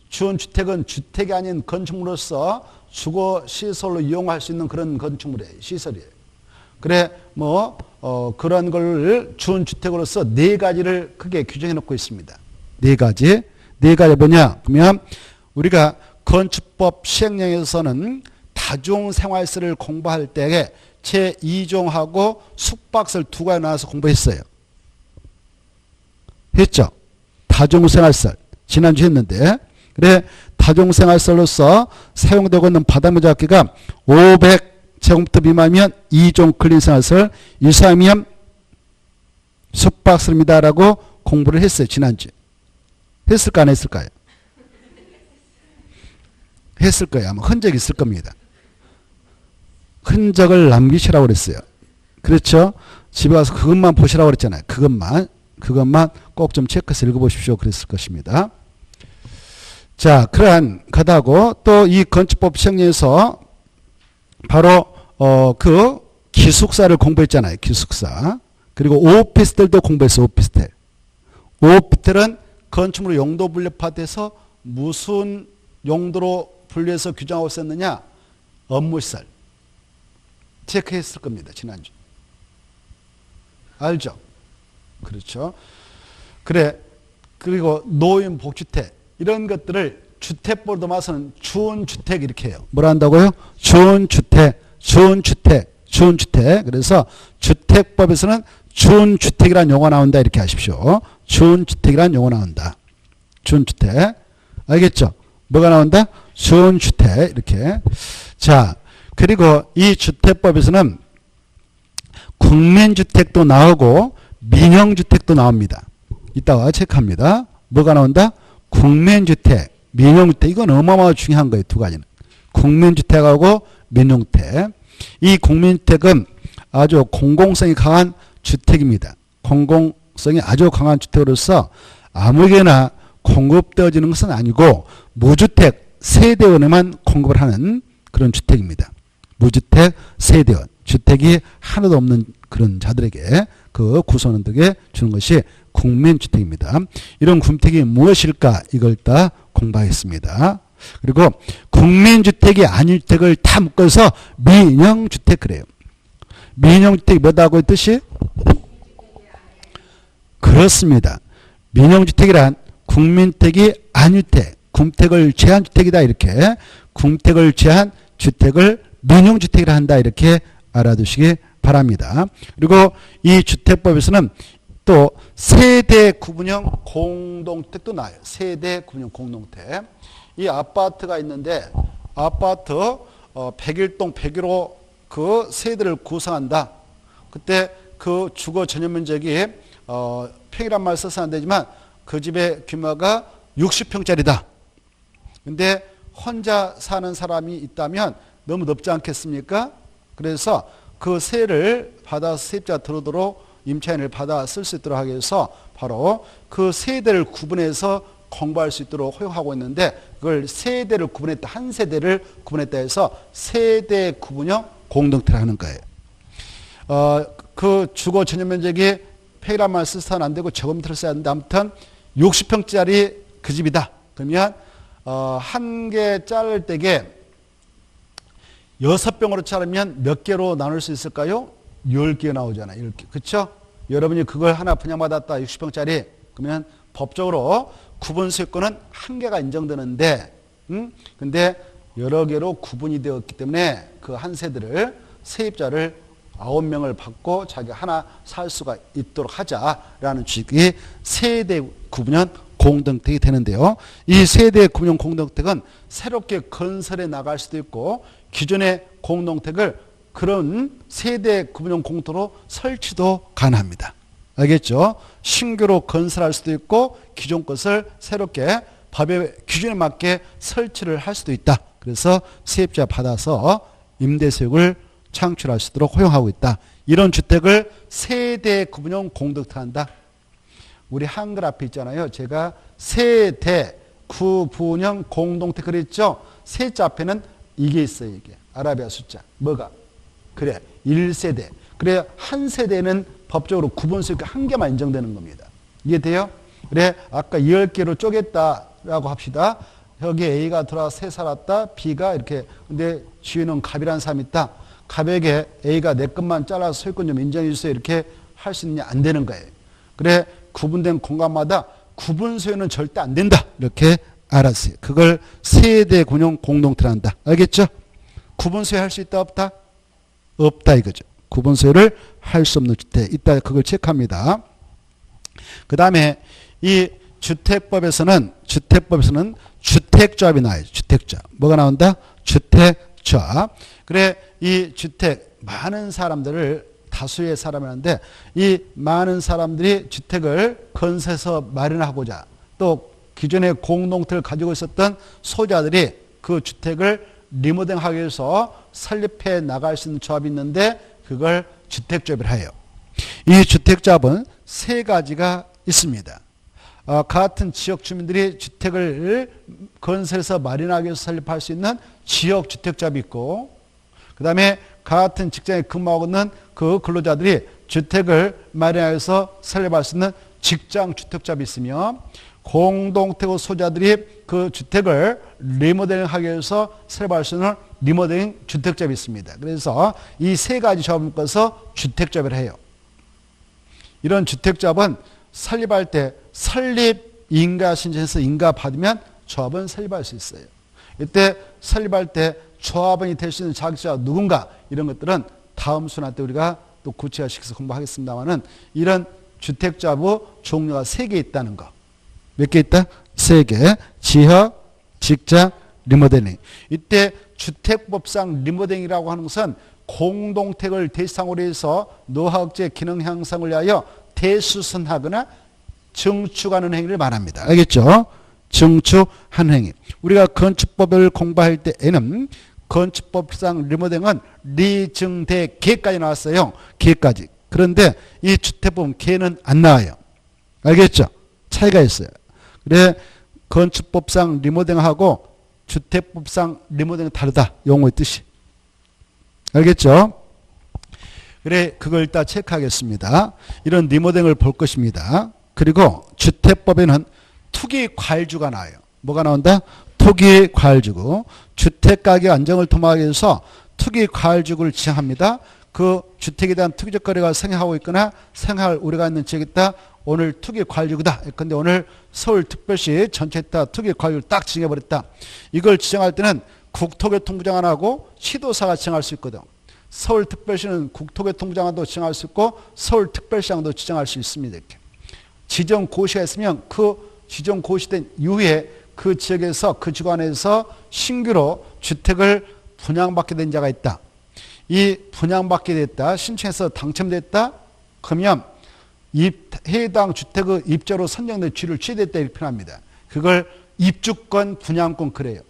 준주택은 주택이 아닌 건축물로서 주거시설로 이용할 수 있는 그런 건축물이에요. 시설이에요. 그래 그런 걸 준주택으로서 4가지를 크게 규정해 놓고 있습니다. 4가지. 4가지 뭐냐? 그러면 우리가 건축법 시행령에서는 다중생활설을 공부할 때에 제2종하고 숙박설 2가지 나와서 공부했어요. 했죠? 다중생활설. 지난주 했는데. 그래 다중생활설로서 사용되고 있는 바닥면적합계가 500제곱미터 미만이면 2종 근린생활설, 이상이면 숙박설입니다. 라고 공부를 했어요. 지난주. 했을까 안 했을까요? 했을 거예요. 아마 흔적이 있을 겁니다. 흔적을 남기시라고 그랬어요. 그렇죠? 집에 가서 그것만 보시라고 그랬잖아요. 그것만 꼭 좀 체크해서 읽어보십시오. 그랬을 것입니다. 자, 그러한 것하고 또 이 건축법 시행령에서 바로 그 기숙사를 공부했잖아요. 기숙사. 그리고 오피스텔도 공부했어요. 오피스텔. 오피스텔은 건축물로 용도 분류파돼서 무슨 용도로 분류해서 규정하고 있었느냐? 업무시설. 체크했을 겁니다. 지난주. 알죠? 그렇죠. 그래. 그리고 노인 복주택. 이런 것들을 주택법으로 넘어서는 준주택 이렇게 해요. 뭐라 한다고요? 준주택. 그래서 주택법에서는 준주택이라는 용어 나온다 이렇게 하십시오. 준주택이라는 용어 나온다. 준주택. 알겠죠? 뭐가 나온다? 준주택 이렇게. 자, 그리고 이 주택법에서는 국민주택도 나오고 민영주택도 나옵니다. 이따가 체크합니다. 뭐가 나온다? 국민주택, 민영주택. 이건 어마어마하게 중요한 거예요. 2가지는. 국민주택하고 민영주택. 이 국민주택은 아주 공공성이 강한 주택입니다. 공공성이 아주 강한 주택으로서 아무에게나 공급되어지는 것은 아니고 무주택 세대원에만 공급을 하는 그런 주택입니다. 무주택 세대원. 주택이 하나도 없는 그런 자들에게 그 구성원들에게 주는 것이 국민주택입니다. 이런 국민주택이 무엇일까? 이걸 다 공부하겠습니다. 그리고 국민주택이 아닌 주택을 다 묶어서 민영주택 그래요. 민영주택이 뭐다고 뜻이? 그렇습니다. 민영주택이란 국민주택이 아닌 주택, 국택을 제한 주택이다 이렇게 국택을 제한 주택을 민영주택이라 한다 이렇게 알아두시기 바랍니다. 그리고 이 주택법에서는 또 세대 구분형 공동주택도 나와요. 세대 구분형 공동주택. 이 아파트가 있는데 아파트 101동 101호 그 세대를 구성한다. 그때 그 주거 전용 면적이 평이란 말 써서 안 되지만 그 집의 규모가 60평짜리다. 근데 혼자 사는 사람이 있다면 너무 넓지 않겠습니까? 그래서 그 세를 받아서 세입자가 들어오도록 임차인을 받아 쓸 수 있도록 하기 위해서 바로 그 세대를 구분해서 공부할 수 있도록 허용하고 있는데 그걸 세대를 구분했다. 한 세대를 구분했다 해서 세대 구분형 공동주택을 하는 거예요. 그 주거 전용 면적이 평이란 말 써서는 안 되고 제곱미터를 써야 하는데 아무튼 60평짜리 그 집이다. 그러면 한 개 자를 때에 6병으로 자르면 몇 개로 나눌 수 있을까요? 10개 나오잖아요. 10개. 그렇죠? 여러분이 그걸 하나 분양받았다. 60평짜리. 그러면 법적으로 구분수익권은 한 개가 인정되는데 근데 여러 개로 구분이 되었기 때문에 그 한 세대를 세입자를 9명을 받고 자기가 하나 살 수가 있도록 하자라는 취지의 세대 구분형 공동택이 되는데요. 이 세대 구분형 공동택은 새롭게 건설해 나갈 수도 있고 기존의 공동택을 그런 세대 구분형 공동으로 설치도 가능합니다. 알겠죠? 신규로 건설할 수도 있고 기존 것을 새롭게 법의 기준에 맞게 설치를 할 수도 있다. 그래서 세입자 받아서 임대수익을 창출할 수 있도록 허용하고 있다. 이런 주택을 세대 구분형 공동택 한다. 우리 한글 앞에 있잖아요. 제가 세대 구분형 공동택 그랬죠. 세자 앞에는 이게 있어요. 이게 아라비아 숫자. 뭐가? 그래 1세대. 그래 한 세대는 법적으로 구분수익 한 개만 인정되는 겁니다. 이해돼요? 그래 아까 10개로 쪼갰다라고 합시다. 여기 A가 들어와 세 살았다. B가 이렇게. 근데 주인은 갑이라는 사람이 있다. 갑에게 A가 내 것만 잘라서 소유권 좀 인정해 주세요. 이렇게 할 수 있느냐? 안 되는 거예요. 그래 구분된 공간마다 구분 소유는 절대 안 된다. 이렇게 알았어요. 그걸 세대 군용 공동택을 한다. 알겠죠? 구분 소유 할 수 있다 없다? 없다 이거죠. 구분 소유를 할 수 없는 주택. 이따 그걸 체크합니다. 그 다음에 이 주택법에서는 주택조합이 나와요. 주택조합. 뭐가 나온다? 주택조합. 그래 이 주택 많은 사람들을 다수의 사람이라는데 이 많은 사람들이 주택을 건설해서 마련하고자 또 기존의 공동택을 가지고 있었던 소유자들이 그 주택을 리모델링하기 위해서 설립해 나갈 수 있는 조합이 있는데 그걸 주택조합이라 해요. 이 주택조합은 세 가지가 있습니다. 같은 지역 주민들이 주택을 건설해서 마련하기 위해서 설립할 수 있는 지역주택조합이 있고 그 다음에 같은 직장에 근무하고 있는 그 근로자들이 주택을 마련해서 설립할 수 있는 직장주택조합이 있으며 공동택 소유자들이 그 주택을 리모델링하기 위해서 설립할 수 있는 리모델링 주택조합이 있습니다. 그래서 이 세 가지 조합을 묶어서 주택조합을 해요. 이런 주택조합은 설립할 때 설립 인가 신청해서 인가 받으면 조합은 설립할 수 있어요. 이때 설립할 때 조합원이 될 수 있는 자격자가 누군가 이런 것들은 다음 순환 때 우리가 또 구체화시켜서 공부하겠습니다만은 이런 주택조합의 종류가 3개 있다는 거. 몇 개 있다? 3개. 지역, 직장, 리모델링. 이때 주택법상 리모델링이라고 하는 것은 공동택을 대상으로 해서 노화억제 기능 향상을 위하여 대수선하거나 증축하는 행위를 말합니다. 알겠죠? 증축하는 행위. 우리가 건축법을 공부할 때에는 건축법상 리모델링은 리증대 계까지 나왔어요. 계까지. 그런데 이 주택법은 계는 안 나와요. 알겠죠? 차이가 있어요. 그래 건축법상 리모델링하고 주택법상 리모델링은 다르다. 용어의 뜻이. 알겠죠? 그래 그걸 일단 체크하겠습니다. 이런 리모델링을 볼 것입니다. 그리고 주택법에는 투기과열주가 나와요. 뭐가 나온다? 투기과열주고 주택가격 안정을 도모하기 위해서 투기과열주를 지정합니다. 그 주택에 대한 투기적 거래가 생겨하고 있거나 생할 우려가 있는 지역에 있다. 오늘 투기과열주구다. 근데 오늘 서울특별시 전체에다 투기과열주를 딱 지정해버렸다. 이걸 지정할 때는 국토교통부 장관하고 시도사가 지정할 수 있거든. 서울특별시는 국토교통부 장관도 지정할 수 있고 서울특별시장도 지정할 수 있습니다. 이렇게. 지정고시가 있으면 그 지정고시된 이후에 그 지역에서 그 주관에서 신규로 주택을 분양받게 된 자가 있다. 이 분양받게 됐다. 신청해서 당첨됐다. 그러면 해당 주택의 입주로 선정된 지를 취득했다 이렇게 표현합니다. 그걸 입주권, 분양권 그래요.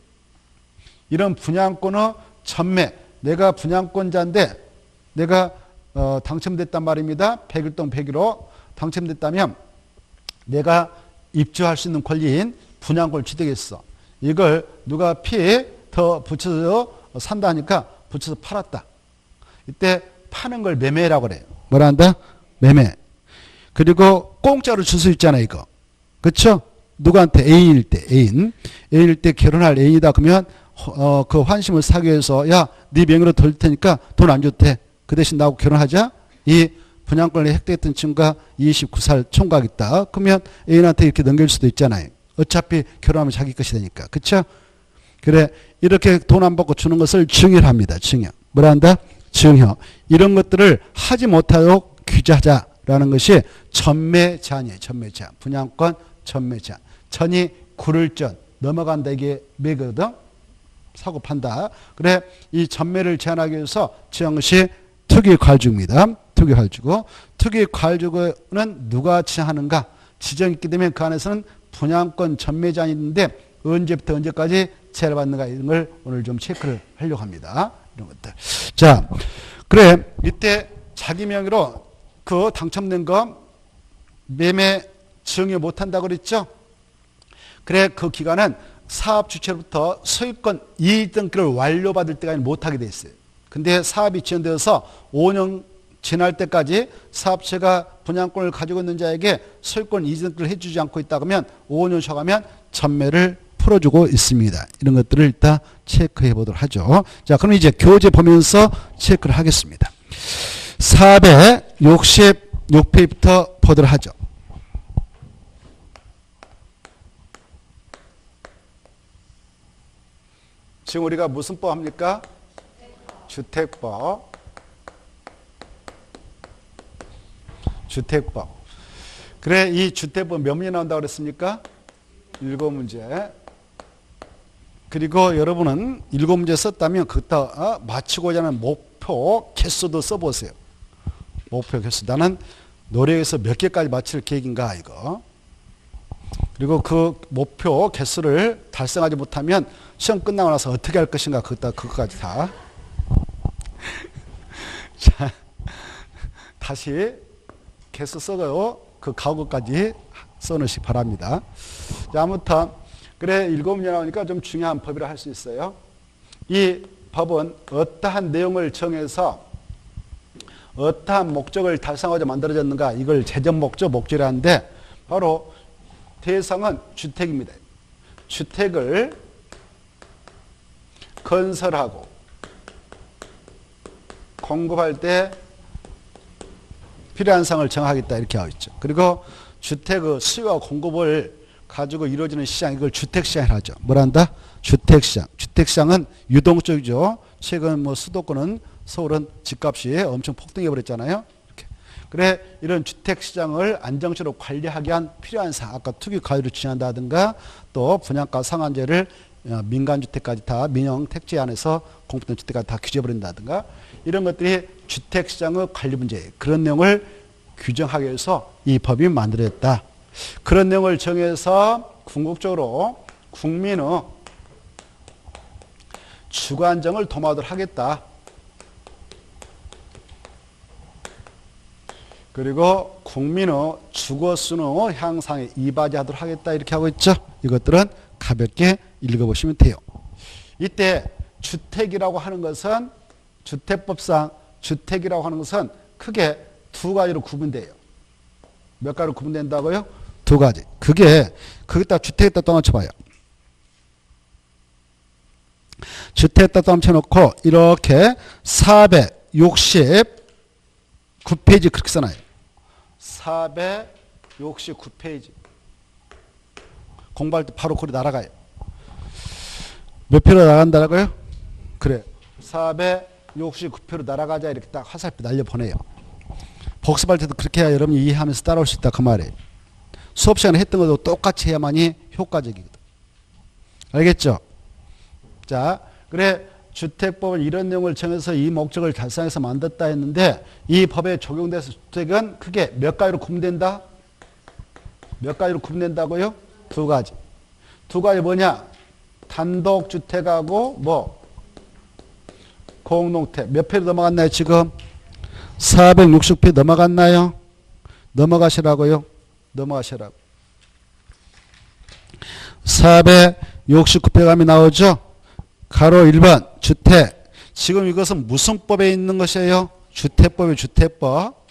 이런 분양권의 전매. 내가 분양권자인데 내가 당첨됐단 말입니다. 101동 101호 당첨됐다면 내가 입주할 수 있는 권리인 분양권을 취득했어. 이걸 누가 피해 더 붙여서 산다 하니까 붙여서 팔았다. 이때 파는 걸 매매라고 그래요. 뭐라 한다? 매매. 그리고 공짜로 줄 수 있잖아요, 이거. 그렇죠? 누구한테? 애인일 때, 애인일 때 결혼할 애인이다 그러면 그 환심을 사기 위해서 야, 네 명의로 돌릴 테니까 돈 안 줘도 돼. 그 대신 나하고 결혼하자. 이 분양권을 획득했던 친구가 29살 총각 있다. 그러면 애인한테 이렇게 넘길 수도 있잖아요. 어차피 결혼하면 자기 것이 되니까. 그렇죠? 그래, 이렇게 돈 안 받고 주는 것을 증여합니다. 증여. 뭐라 한다? 증여. 이런 것들을 하지 못하도록 규제하자라는 것이 전매제한이에요. 전매제한. 분양권 전매제한. 전이 구를 전 넘어간다. 이게 매거든. 사고 판다. 그래, 이 전매를 제한하기 위해서 지은 것이 투기과일주입니다. 투기과일주고, 투기과일주는 누가 지정하는가? 지정이 있기 때문에 그 안에서는 분양권 전매 제한이 있는데 언제부터 언제까지 제한을 받는가 이런 걸 오늘 좀 체크를 하려고 합니다. 이런 것들. 자, 그래, 이때 자기 명의로 그 당첨된 거 매매 증여 못한다고 그랬죠? 그래, 그 기간은 사업 주체로부터 소유권 이익 등기를 완료받을 때까지 못하게 돼 있어요. 근데 사업이 지연되어서 5년 지날 때까지 사업체가 분양권을 가지고 있는 자에게 소유권 이익 등기를 해주지 않고 있다 그러면 5년 쉬어가면 전매를 풀어주고 있습니다. 이런 것들을 일단 체크해 보도록 하죠. 자, 그럼 이제 교재 보면서 체크를 하겠습니다. 466페이지부터 보도록 하죠. 지금 우리가 무슨 법 합니까? 주택법. 주택법. 그래, 이 주택법 몇 문제 나온다고 그랬습니까? 7문제. 그리고 여러분은 7문제 썼다면 그따 맞추고자 하는 목표 개수도 써보세요. 목표 개수. 나는 노력해서 몇 개까지 맞출 계획인가 이거. 그리고 그 목표 개수를 달성하지 못하면 시험 끝나고 나서 어떻게 할 것인가 그것까지 다. 자, 다시 개수 써요. 그 각오까지 써놓으시기 바랍니다. 자, 아무튼 그래 7문제 나오니까 좀 중요한 법이라 할 수 있어요. 이 법은 어떠한 내용을 정해서 어떠한 목적을 달성하고자 만들어졌는가 이걸 재정 목적, 목적이라는데 바로 대상은 주택입니다. 주택을 건설하고 공급할 때 필요한 사항을 정하겠다 이렇게 하고 있죠. 그리고 주택의 수요와 공급을 가지고 이루어지는 시장 이걸 주택시장이라고 하죠. 뭐라 한다? 주택시장. 주택시장은 유동적이죠. 최근 뭐 수도권은 서울은 집값이 엄청 폭등해 버렸잖아요. 이렇게. 그래 이런 주택시장을 안정적으로 관리하기 위한 필요한 사항 아까 투기과열을 지한다든가 또 분양가 상한제를 민간주택까지 다 민영 택지 안에서 공급된 주택까지 다 규제해버린다든가 이런 것들이 주택시장의 관리 문제예요. 그런 내용을 규정하기 위해서 이 법이 만들어졌다. 그런 내용을 정해서 궁극적으로 국민의 주거 안정을 도모하도록 하겠다. 그리고 국민의 주거 수는 향상에 이바지하도록 하겠다 이렇게 하고 있죠. 이것들은 가볍게 읽어보시면 돼요. 이때 주택이라고 하는 것은 주택법상 주택이라고 하는 것은 크게 두 가지로 구분돼요. 몇 가지로 구분된다고요? 두 가지. 거기다 주택에다 또 맞춰봐요. 주택에다 또 맞춰놓고 이렇게 469페이지 그렇게 써놔요. 469페이지. 공부할 때 바로 거기 날아가요. 몇 표로 나간다고요? 그래. 469표로 날아가자 이렇게 딱 화살표 날려보내요. 복습할 때도 그렇게 해야 여러분이 이해하면서 따라올 수 있다 그 말이에요. 수업 시간에 했던 것도 똑같이 해야만이 효과적이거든. 알겠죠? 자, 그래 주택법은 이런 내용을 정해서 이 목적을 달성해서 만들었다 했는데 이 법에 적용돼서 주택은 크게 몇 가지로 구분된다? 몇 가지로 구분된다고요? 두 가지. 두 가지 뭐냐? 단독주택하고 뭐? 공동택. 몇 페이지 넘어갔나요 지금? 460페이지 넘어갔나요? 넘어가시라고요? 넘어가시라고. 469페이지 가면 나오죠? 가로 1번 주택. 지금 이것은 무슨 법에 있는 것이에요? 주택법이에요. 주택법.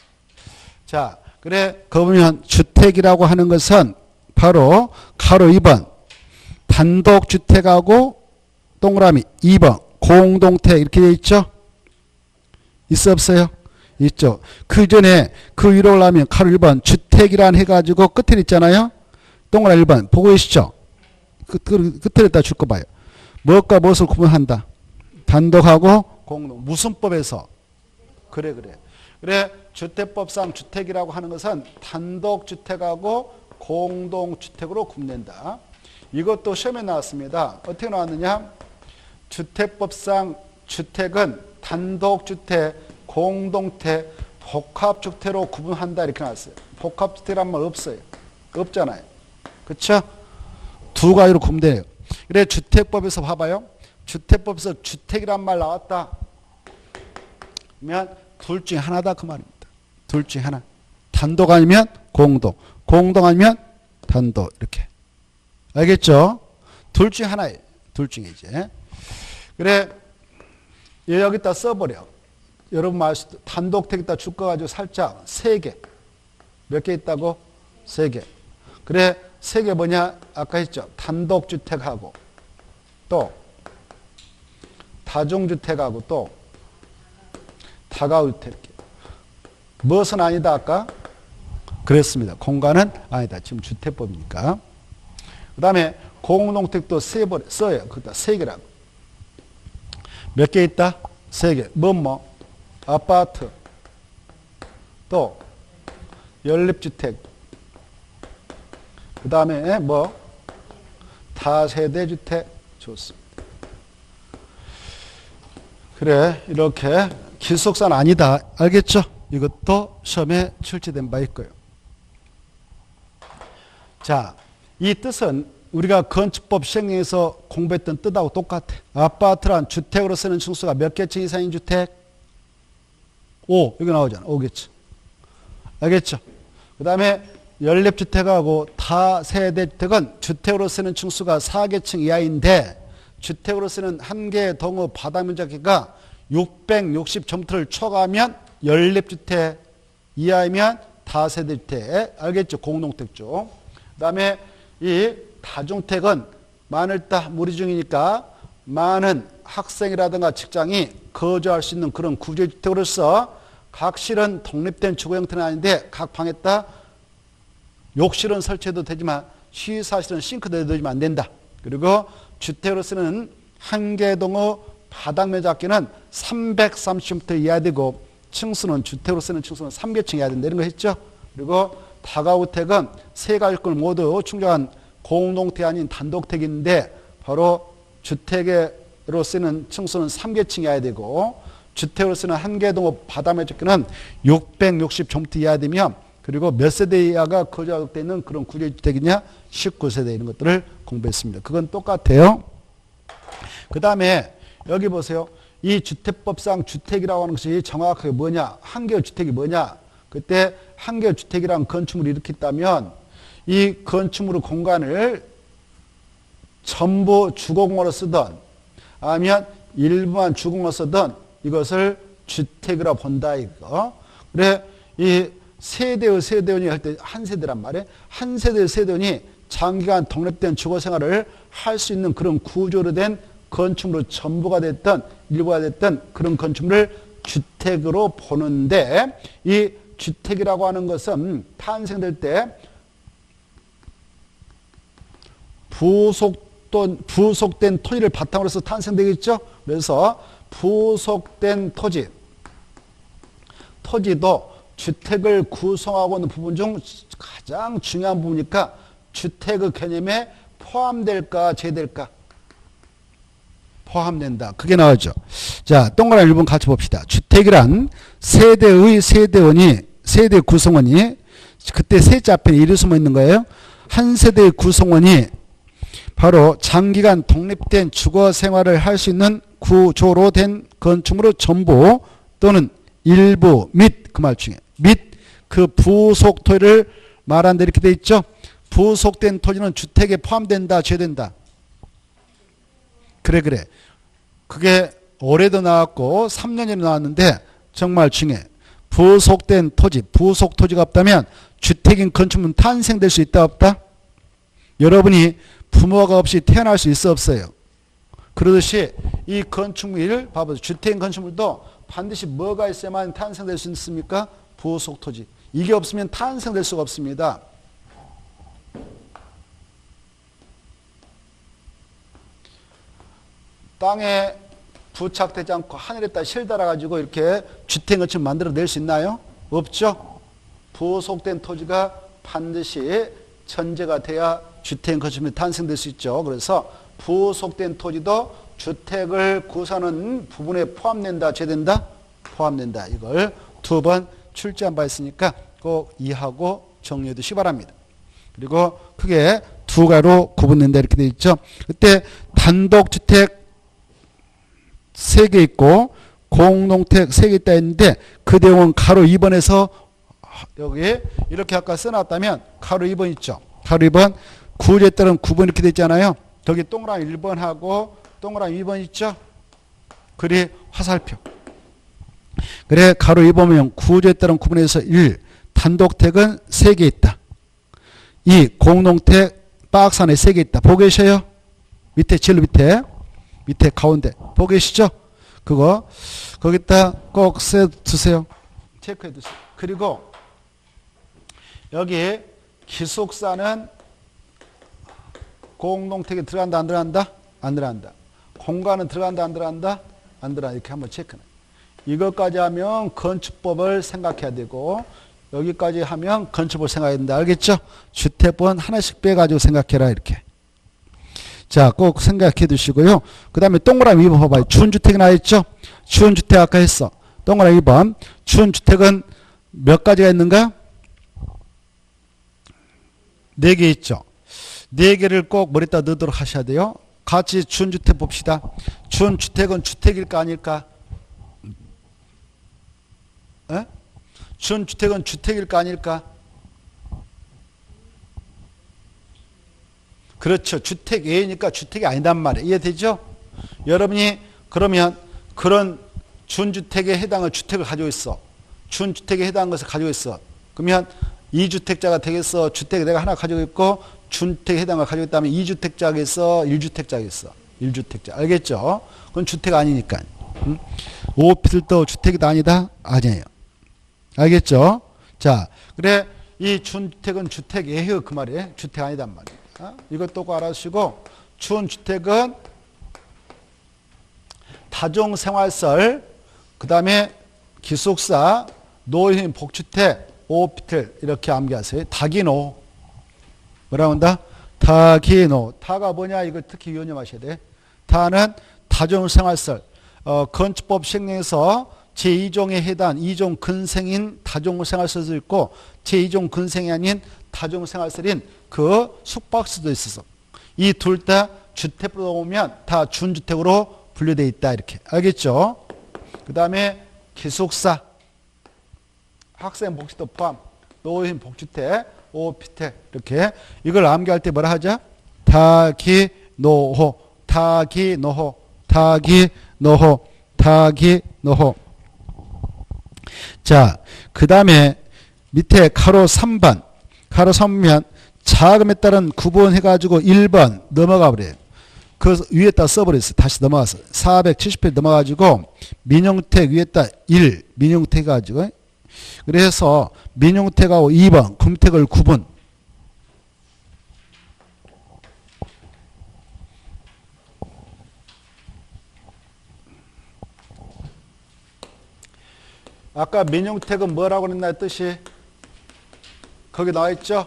자, 그래 거기 보면 주택이라고 하는 것은 바로 가로 2번 단독주택하고 동그라미 2번 공동택 이렇게 돼 있죠? 있어 없어요? 있죠. 그 전에 그 위로 올라가면 가로 1번 주택이란 해가지고 끝에 있잖아요. 동그라미 1번 보고 계시죠? 끝에다 줄 거 봐요. 무엇과 무엇을 구분한다. 단독하고 공동. 무슨 법에서? 그래. 주택법상 주택이라고 하는 것은 단독주택하고 공동주택으로 구분된다. 이것도 시험에 나왔습니다. 어떻게 나왔느냐? 주택법상 주택은 단독주택, 공동택, 복합주택으로 구분한다 이렇게 나왔어요. 복합주택이란 말 없어요. 없잖아요. 그렇죠? 두 가지로 구분돼요. 그래 주택법에서 봐봐요. 주택법에서 주택이란 말 나왔다. 그러면 둘 중에 하나다 그 말입니다. 둘 중에 하나. 단독 아니면 공동. 공동 아니면 단독 이렇게. 알겠죠? 둘 중에 하나예요. 둘 중에 이제. 그래 여기다 써버려. 여러분 말씀 단독택에다 줄거 가지고 살짝 3개. 몇 개 있다고? 3개. 그래 3개 뭐냐? 아까 했죠. 단독주택하고 또 다중주택하고 또 다가주택. 무엇은 아니다 아까? 그랬습니다. 공간은 아니다. 지금 주택법이니까. 그 다음에 공동택도 써요. 그다 3개라고. 몇 개 있다? 3개. 뭐? 아파트. 또 연립주택. 그 다음에 뭐? 다세대주택. 좋습니다. 그래 이렇게 기숙사는 아니다. 알겠죠? 이것도 시험에 출제된 바 있고요. 자, 이 뜻은 우리가 건축법 시행령에서 공부했던 뜻하고 똑같아. 아파트란 주택으로 쓰는 층수가 몇 개층 이상인 주택? 5. 여기 나오잖아. 5개층. 알겠죠? 그 다음에 연립주택하고 다세대주택은 주택으로 쓰는 층수가 4개층 이하인데 주택으로 쓰는 한 개의 동호 바닥 면적가 660제곱미터를 초과하면 연립주택 이하이면 다세대주택. 알겠죠? 공동택 쪽. 그 다음에 이 다중택은 많을다 무리 중이니까 많은 학생이라든가 직장이 거주할 수 있는 그런 구조주택으로서 각 실은 독립된 주거 형태는 아닌데 각 방에다 욕실은 설치해도 되지만 취사실은 싱크대에 넣으면 안 된다. 그리고 주택으로 쓰는 한 개 동의 바닥 면적기는 330m 이하 되고 층수는 주택으로 쓰는 층수는 3개층 이하 된다. 이런 거 했죠. 그리고 다가주택은 세 가지 요건을 모두 충족한 공동택이 아닌 단독택인데 바로 주택으로 쓰는 층수는 3개층 이하 되고 주택으로 쓰는 한 개 동의 바닥 면적기는 660제곱미터 이하 되면 그리고 몇 세대 이하가 거주하고 있는 그런 구조주택이냐 19세대 이런 것들을 공부했습니다. 그건 똑같아요. 그 다음에 여기 보세요. 이 주택법상 주택이라고 하는 것이 정확하게 뭐냐? 한 개의 주택이 뭐냐? 그때 한 개의 주택이란 건축물을 일으켰다면 이 건축물 공간을 전부 주거공간으로 쓰든 아니면 일부만 주거공간으로 쓰든 이것을 주택이라 본다 이거. 그래 이 세대의 세대원이 할 때 한 세대란 말이에요. 한 세대의 세대원이 장기간 독립된 주거생활을 할 수 있는 그런 구조로 된 건축물로 전부가 됐든 일부가 됐든 그런 건축물을 주택으로 보는데 이 주택이라고 하는 것은 탄생될 때 부속된 토지를 바탕으로 해서 탄생되겠죠. 그래서 부속된 토지도 주택을 구성하고 있는 부분 중 가장 중요한 부분이니까 주택의 개념에 포함될까 제외될까? 포함된다. 그게 나오죠. 자, 동그라미 1번 같이 봅시다. 주택이란 세대의 세대 구성원이 그때 세자 앞에 일이 숨어 있는 거예요. 한 세대의 구성원이 바로 장기간 독립된 주거 생활을 할 수 있는 구조로 된 건축물의 전부 또는 일부 및 그 말 중에 및 그 부속 토지를 말한다 이렇게 돼 있죠. 부속된 토지는 주택에 포함된다 제외된다. 그래 그게 올해도 나왔고 3년이 나왔는데 정말 중요해. 부속된 토지 부속 토지가 없다면 주택인 건축물은 탄생될 수 있다 없다? 여러분이 부모가 없이 태어날 수 있어 없어요? 그러듯이 이 건축물, 봐보세요. 주택 건축물도 반드시 뭐가 있어야만 탄생될 수 있습니까? 부속 토지. 이게 없으면 탄생될 수가 없습니다. 땅에 부착되지 않고 하늘에다 실 달아가지고 이렇게 주택 건축물 만들어낼 수 있나요? 없죠. 부속된 토지가 반드시 전제가 돼야 주택 건축물이 탄생될 수 있죠. 그래서 부속된 토지도 주택을 구성하는 부분에 포함된다, 제된다? 포함된다. 이걸 두 번 출제한 바 있으니까 꼭 이해하고 정리해 두시기 바랍니다. 그리고 크게 두 가지로 구분된다 이렇게 되어 있죠. 그때 단독주택 3개 있고 공동택 3개 있다 했는데 그 내용은 가로 2번에서 여기 이렇게 아까 써놨다면 가로 2번 있죠. 가로 2번 구제에 따른 9번 이렇게 되어 있잖아요. 거기 동그라미 1번하고 동그라미 2번 있죠. 그리 화살표. 그래 가로 2번은 구제에 따른 9번에서 1 단독택은 3개 있다. 2 공동택 박스 안에 3개 있다. 보고 계셔요? 밑에 제일 밑에 가운데 보고 계시죠? 그거 거기다 꼭 써두세요. 체크해 두세요. 그리고 여기 기숙사는 공동택에 들어간다 안 들어간다? 안 들어간다. 공간은 들어간다 안 들어간다? 안 들어간다. 이렇게 한번 체크해. 이것까지 하면 건축법을 생각해야 되고 여기까지 하면 건축법을 생각해야 된다. 알겠죠? 주택법은 하나씩 빼가지고 생각해라 이렇게. 자, 꼭 생각해 두시고요. 그 다음에 동그라미 2번 봐봐요. 준주택이 나와있죠? 준주택 아까 했어. 동그라미 2번. 준주택은 몇 가지가 있는가? 4개 있죠. 4개를 꼭 머리에다 넣도록 하셔야 돼요. 같이 준주택 봅시다. 준주택은 주택일까 아닐까? 에? 준주택은 주택일까 아닐까? 그렇죠. 주택 A니까 주택이 아니단 말이에요. 이해되죠? 여러분이 그러면 그런 준주택에 해당할 주택을 가지고 있어. 준주택에 해당한 것을 가지고 있어. 그러면 2주택자가 되겠어. 주택 내가 하나 가지고 있고 준주택에 해당을 가지고 있다면 2주택자겠어. 1주택자겠어. 1주택자. 알겠죠? 그건 주택 아니니까. 5피들도 주택이다 아니다? 아니에요. 알겠죠? 자, 그래 이 준주택은 주택이에요. 그 말이에요. 주택 아니단 말이에요. 이것도 꼭 알아주시고 준주택은 다중생활설 그 다음에 기숙사 노인 복주택 5피틀 이렇게 암기하세요. 다기노 뭐라고 한다? 다기노. 다가 뭐냐 이거 특히 유념하셔야 돼. 다는 다중생활설 건축법 시행령에서 제2종에 해당 2종 근생인 다중생활설도 있고 제2종 근생이 아닌 다중생활설인 그 숙박수도 있어서 이 둘 다 주택으로 오면 다 준주택으로 분류되어 있다 이렇게 알겠죠? 그 다음에 기숙사 학생 복지도 포함 노인 복주택 5피택 이렇게 이걸 암기할 때 뭐라 하죠? 다기노호 다기노호 다기노호 다기노호. 자, 그 다음에 밑에 가로 3번 가로 3면 자금에 따른 구분해가지고 1번 넘어가 버려요. 그 위에다 써버렸어요. 다시 넘어가서 470회 넘어가지고 민영택 위에다 1 민영택 가지고 그래서 민영택하고 2번 금택을 구분. 아까 민영택은 뭐라고 그랬나 뜻이 거기 나와 있죠?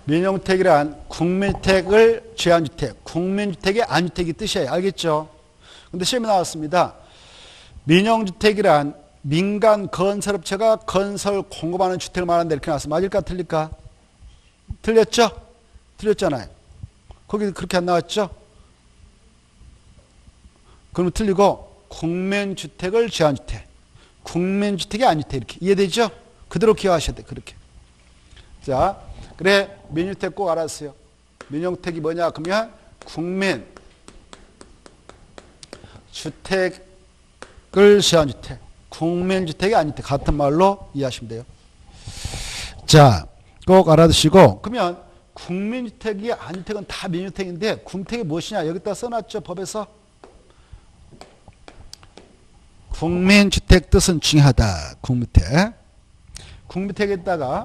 민영택이란 국민주택을 제한주택, 국민주택의 안주택이 뜻이에요. 알겠죠? 근데 시험에 나왔습니다. 민영주택이란 민간 건설업체가 건설 공급하는 주택을 말한다 이렇게 나왔어. 맞을까 틀릴까? 틀렸죠? 틀렸잖아요. 거기 그렇게 안 나왔죠? 그럼 틀리고 국민주택을 제한주택, 국민주택이 안주택 이렇게 이해되죠? 그대로 기억하셔야 돼. 그렇게. 자, 그래 민주택 꼭 알았어요. 민영택이 뭐냐 그러면 국민 주택을 제한주택, 국민주택이 안주택 같은 말로 이해하시면 돼요. 자, 꼭 알아두시고 그러면 국민주택이 안주택은 다 민주택인데 국민주택이 무엇이냐 여기다 써놨죠 법에서. 국민주택 뜻은 중요하다. 국민주택. 국민주택에다가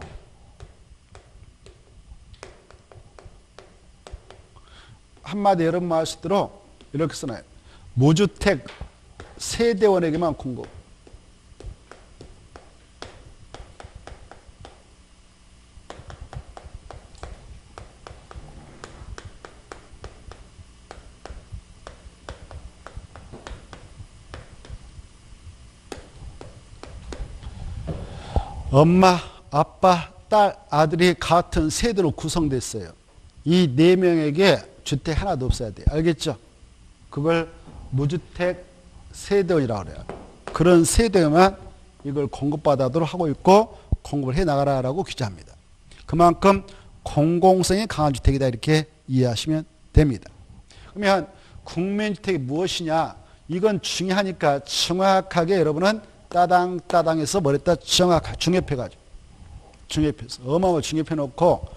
한마디 여러분 알 수 있도록 이렇게 써놔요. 무주택 세대원에게만 공급. 엄마, 아빠, 딸, 아들이 같은 세대로 구성됐어요. 이 4명에게 주택 하나도 없어야 돼요. 알겠죠? 그걸 무주택 세대원이라고 그래요. 그런 세대만 이걸 공급받아도록 하고 있고 공급을 해나가라고 규정합니다. 그만큼 공공성이 강한 주택이다 이렇게 이해하시면 됩니다. 그러면 국민주택이 무엇이냐 이건 중요하니까 정확하게 여러분은 따당따당해서 뭐랬다 정확하게 중요해가지고 중요해서 어마어마 중요해놓고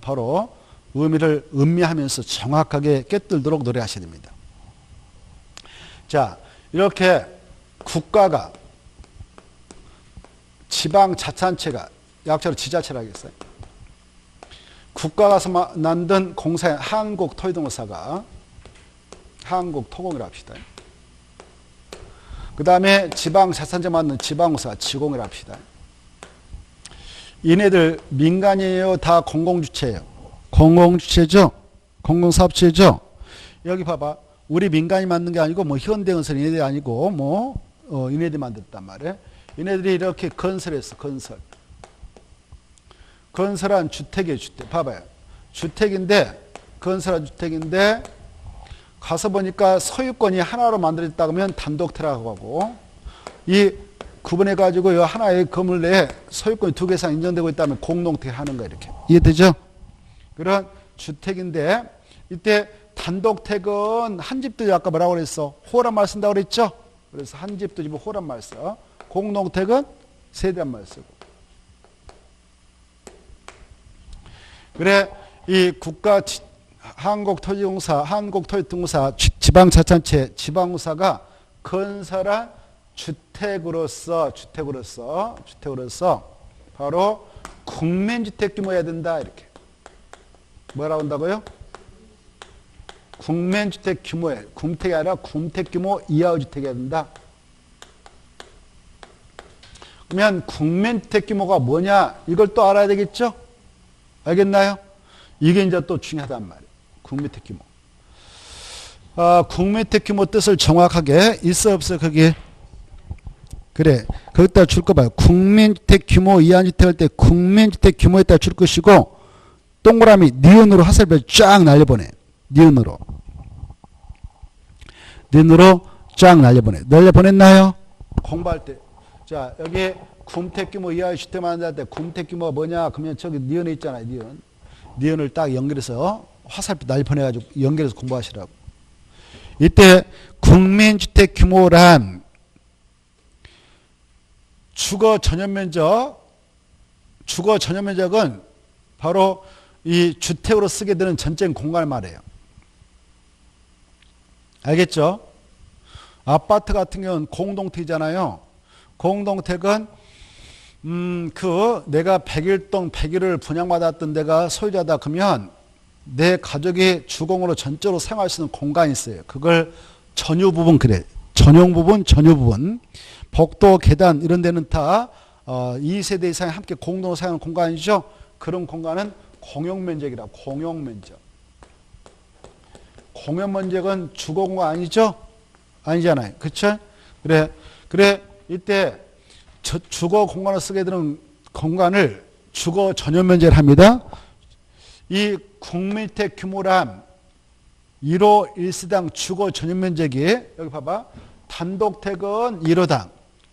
바로 의미를 음미하면서 정확하게 꿰뚫도록 노래하셔야 됩니다. 자, 이렇게 국가가 지방자치단체가 약자로 지자체라고 했어요. 국가가 만든 공사인 한국토지공사가 한국토공이라고 합시다. 그 다음에 지방자치단체 만든 지방공사가 지공이라고 합시다. 얘네들 민간이에요? 다 공공주체예요? 공공주체죠? 공공사업체죠? 여기 봐봐. 우리 민간이 만든 게 아니고 뭐 현대건설 얘네들이 아니고 뭐 얘네들이 만들었단 말이에요. 얘네들이 이렇게 건설했어. 건설한 주택이에요. 주택. 봐봐요. 주택인데 건설한 주택인데 가서 보니까 소유권이 하나로 만들어졌다 그러면 단독태라고 하고 이 구분해 가지고 이 하나의 건물 내에 소유권이 2개 이상 인정되고 있다면 공동택을 하는 거예요. 이렇게. 이해되죠? 그런 주택인데 이때 단독택은 한 집도 아까 뭐라고 그랬어? 호란 말 쓴다고 그랬죠? 그래서 한 집도 집은 호란 말 써. 공동택은 세대란 말 쓰고. 그래 이 국가 한국토지공사, 한국토지등공사, 지방자치단체, 지방공사가 건설한 주택으로서 바로 국민주택 규모여야 된다 이렇게. 뭐라고 한다고요? 국민주택 규모에 국택이 아니라 국택 규모 이하의 주택이어야 된다. 그러면 국민주택 규모가 뭐냐 이걸 또 알아야 되겠죠? 알겠나요? 이게 이제 또 중요하단 말이에요. 국민주택 규모. 국민주택 규모 뜻을 정확하게 있어 없어 거기에? 그래. 거기다 줄 거 봐요. 국민주택 규모 이하 주택 할 때 국민주택 규모에다 줄 것이고 동그라미 니은으로 화살표 쫙 날려보내. 니은으로 쫙 날려보내. 날려보냈나요? 공부할 때. 자, 여기 군택 규모 이하의 주택 만들 때 군택 규모가 뭐냐? 그러면 저기 니은에 있잖아요. 니은을 딱 연결해서 화살표 날려보내가지고 연결해서 공부하시라고. 이때 국민주택 규모란 주거 전용면적은 바로 이 주택으로 쓰게 되는 전적인 공간을 말해요. 알겠죠? 아파트 같은 경우는 공동택이잖아요. 공동택은 내가 101동 101을 분양받았던 데가 소유자다 그러면 내 가족이 주공으로 전적으로 사용할 수 있는 공간이 있어요. 그걸 전유부분 그래. 전용부분, 전유부분. 복도, 계단 이런 데는 다 2세대 이상이 함께 공동으로 사용하는 공간이죠. 그런 공간은 공용면적이라. 공용면적. 공용면적은 주거공간 아니죠? 아니잖아요. 그쵸? 그래 이때 주거 공간을 쓰게 되는 공간을 주거 전용면적을 합니다. 이 국민주택 규모란 1호 1세당 주거 전용면적이 여기 봐봐. 단독택은 1호당,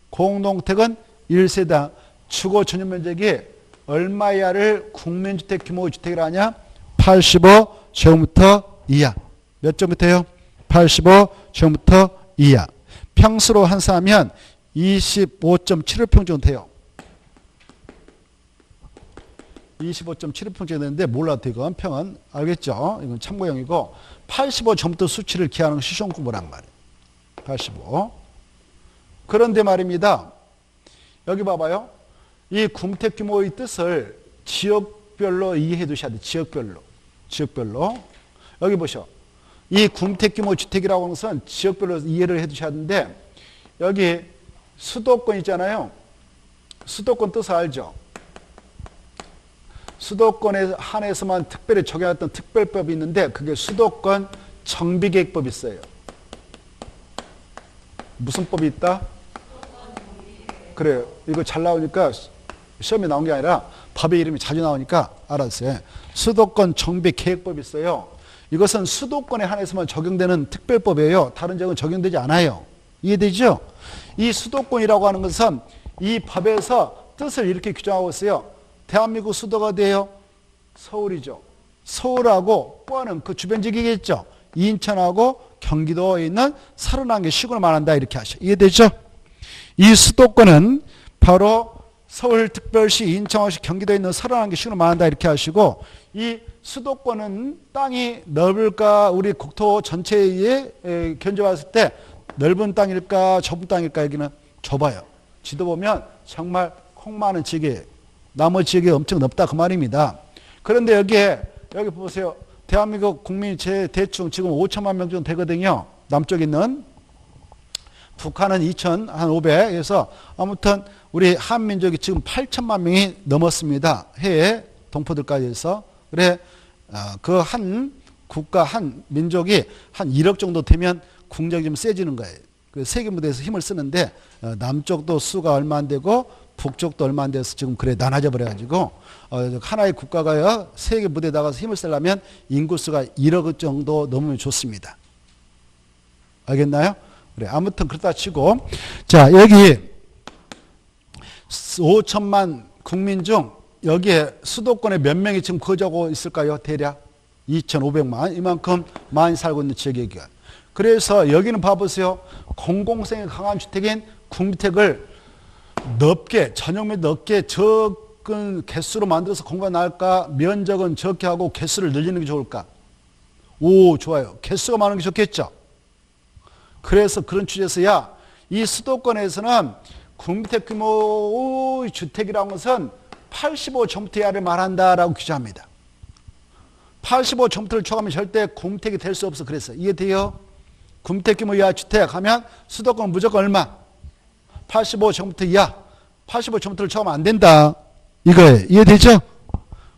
공동택은 1세당 주거 전용면적이 얼마 이하를 국민주택 규모의 주택이라 하냐? 85제곱미터 이하. 몇 제곱미터요? 85제곱미터 이하. 평수로 환산하면 25.75평 정도 돼요. 25.71평 되는데 몰라도 이건 평은 알겠죠? 이건 참고형이고 85점부터 수치를 기하는 것이 시험 공부란 말이에요. 85. 그런데 말입니다. 여기 봐봐요. 이 궁택 규모의 뜻을 지역별로 이해해 두셔야 돼요. 지역별로. 여기 보셔. 이 궁택 규모 주택이라고 하는 것은 지역별로 이해를 해 두셔야 하는데 여기 수도권 있잖아요. 수도권 뜻을 알죠? 수도권에 한해서만 특별히 적용했던 특별법이 있는데 그게 수도권 정비계획법이 있어요. 무슨 법이 있다? 그래요. 이거 잘 나오니까 시험에 나온 게 아니라 법의 이름이 자주 나오니까 알았어요. 수도권 정비계획법이 있어요. 이것은 수도권에 한해서만 적용되는 특별법이에요. 다른 지역은 적용되지 않아요. 이해되죠? 이 수도권이라고 하는 것은 이 법에서 뜻을 이렇게 규정하고 있어요. 대한민국 수도가 어디예요? 서울이죠. 서울하고 포함은 그 주변 지역이겠죠. 인천하고 경기도에 있는 31개 시군을 말한다 이렇게 하셔. 이해되죠? 이 수도권은 바로 서울특별시, 인천시, 경기도에 있는 31개 시군을 말한다 이렇게 하시고 이 수도권은 땅이 넓을까 우리 국토 전체에 견적했을 때 넓은 땅일까 좁은 땅일까 여기는 좁아요. 지도 보면 정말 콩 많은 지역이에요. 나머지 지역이 엄청 넓다 그 말입니다. 그런데 여기 보세요. 대한민국 국민이 대충 지금 5천만 명 정도 되거든요. 남쪽에 있는 북한은 2,500에서 아무튼 우리 한민족이 지금 8천만 명이 넘었습니다. 해외 동포들까지 해서. 그래 그 한 국가 한 민족이 한 1억 정도 되면 국력이 좀 세지는 거예요. 그 세계 무대에서 힘을 쓰는데 남쪽도 수가 얼마 안 되고 북쪽도 얼마 안 돼서 지금 그래 나눠져 버려가지고 하나의 국가가요 세계 무대에 나가서 힘을 쓰려면 인구수가 1억 정도 넘으면 좋습니다. 알겠나요? 그래 아무튼 그렇다 치고 자 여기 5천만 국민 중 여기에 수도권에 몇 명이 지금 거주하고 있을까요? 대략 2,500만 이만큼 많이 살고 있는 지역이에요. 그래서 여기는 봐보세요. 공공성이 강한 주택인 국민택을 넓게 전용면 넓게 적은 개수로 만들어서 공간 나을까 면적은 적게 하고 개수를 늘리는 게 좋을까? 오 좋아요. 개수가 많은 게 좋겠죠. 그래서 그런 취지에서 이 수도권에서는 국민택 규모의 주택이라는 것은 85제곱미터 이하를 말한다라고 규정합니다. 85제곱미터를 초과하면 절대 국민택이 될 수 없어. 그래서 이해돼요? 국민택 규모 이하 주택 하면 수도권 무조건 얼마? 85제곱미터 이하. 85제곱미터를 초과하면 안 된다. 이거예요. 이해되죠?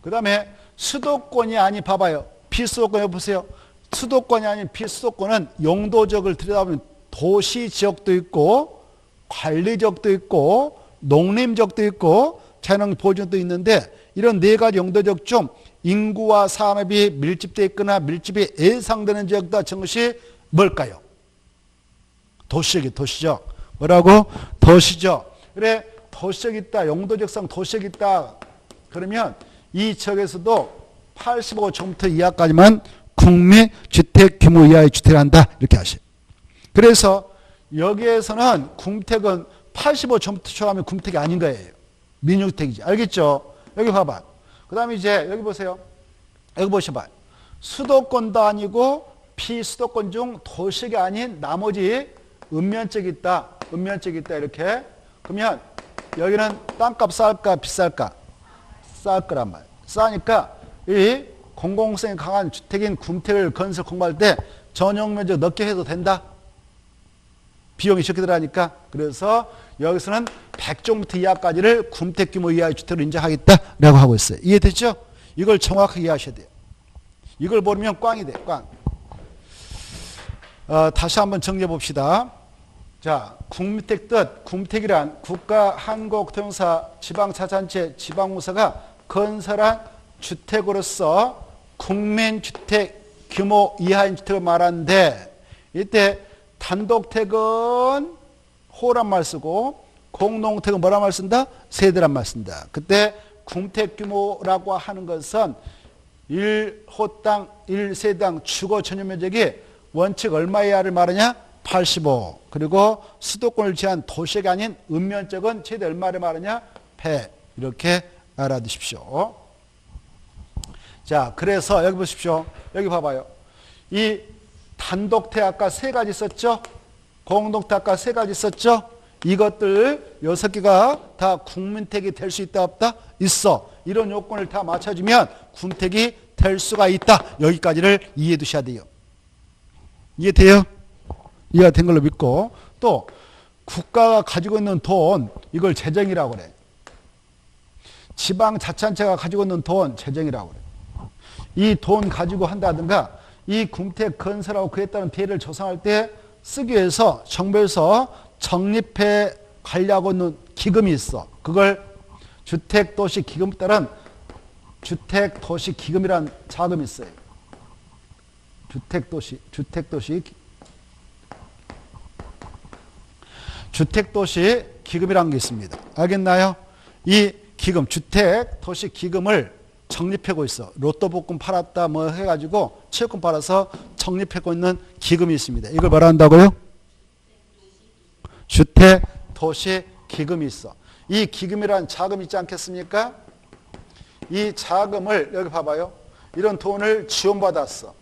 그 다음에 수도권이 아닌 봐봐요. 비수도권 보세요. 수도권이 아닌 비수도권은 용도적을 들여다보면 도시지역도 있고 관리지역도 있고 농림지역도 있고 자연환경 보존도 있는데 이런 네 가지 용도적 중 인구와 산업이 밀집되어 있거나 밀집이 예상되는 지역이다. 저것이 뭘까요? 도시적. 뭐라고? 도시적. 그래 도시적 있다. 용도적상 도시적 있다. 그러면 이 지역에서도 85제곱미터 이하까지만 국민 주택 규모 이하의 주택을 한다. 이렇게 하셔요. 그래서 여기에서는 국택은 85제곱미터 초과하면 국택이 아닌 거예요. 민주택이지. 알겠죠? 여기 봐봐. 그 다음에 이제 여기 보세요. 여기 보셔봐. 수도권도 아니고 비수도권 중 도시가 아닌 나머지 읍면적이 있다. 이렇게. 그러면 여기는 땅값 쌀까 비쌀까? 쌀 거란 말이에요. 싸니까 이 공공성이 강한 주택인 군택을 건설 공부할 때 전용 면적 넓게 해도 된다. 비용이 적게 들어가니까. 그래서 여기서는 100제곱미터 이하까지를 군택 규모 이하의 주택으로 인정하겠다라고 하고 있어요. 이해됐죠? 이걸 정확하게 이해하셔야 돼요. 이걸 모르면 꽝이 돼. 꽝. 다시 한번 정리해 봅시다. 자, 국민택 뜻. 국민택이란 국가, 한국토용사, 지방자치단체, 지방공사가 건설한 주택으로서 국민주택 규모 이하인 주택을 말하는데 이때 단독택은 호란 말 쓰고 공동택은 뭐란 말 쓴다? 세대란 말 쓴다. 그때 궁택 규모라고 하는 것은 1호당, 1세당 주거 전용 면적이 원칙 얼마 이하를 말하냐? 85. 그리고 수도권을 제한 도시가 아닌 읍면적은 최대 얼마를 말하냐? 100. 이렇게 알아두십시오. 자, 그래서 여기 보십시오. 여기 봐봐요. 이 단독태 아까 세 가지 있었죠? 공동태 아까 세 가지 있었죠? 이것들 6개가 다 국민택이 될 수 있다 없다? 있어. 이런 요건을 다 맞춰주면 군택이 될 수가 있다. 여기까지를 이해해 두셔야 돼요. 이해돼요? 이해가 된 걸로 믿고, 또 국가가 가지고 있는 돈, 이걸 재정이라고 그래. 지방자치단체가 가지고 있는 돈, 재정이라고 그래. 이 돈 가지고 한다든가 이 군택 건설하고 그에 따른 피해를 조성할 때 쓰기 위해서 정부에서 적립해 가려고 하는 기금이 있어. 그걸 주택도시기금에 따른 주택도시기금이라는 자금이 있어요. 주택도시기금이라는 게 있습니다. 알겠나요? 이 기금, 주택도시기금을 적립하고 있어. 로또 복권 팔았다 뭐 해가지고 채권 팔아서 적립하고 있는 기금이 있습니다. 이걸 뭐라 한다고요? 주택도시기금이 있어. 이 기금이라는 자금이 있지 않겠습니까? 이 자금을 여기 봐봐요. 이런 돈을 지원받았어.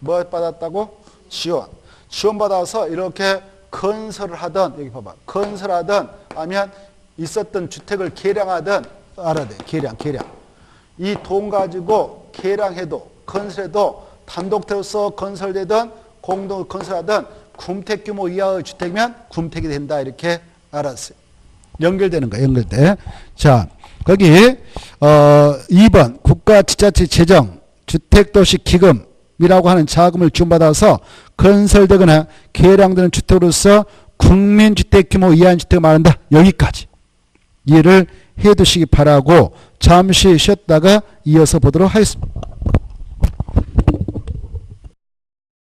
뭐 받았다고? 지원받아서 이렇게 건설을 하든, 여기 봐봐. 건설하든 아니면 있었던 주택을 개량하든 알아야 돼. 개량. 이 돈 가지고 개량해도 건설해도 단독태로서 건설되든 공동 건설하든 군택 규모 이하의 주택이면 군택이 된다. 이렇게 알았어요. 연결되는 거야. 연결돼. 자, 거기 2번 국가지자체 재정 주택도시기금이라고 하는 자금을 지원받아서 건설되거나 개량되는 주택으로서 국민주택 규모 이하의 주택을 말한다. 여기까지 이해를 해 두시기 바라고 잠시 쉬었다가 이어서 보도록 하겠습니다.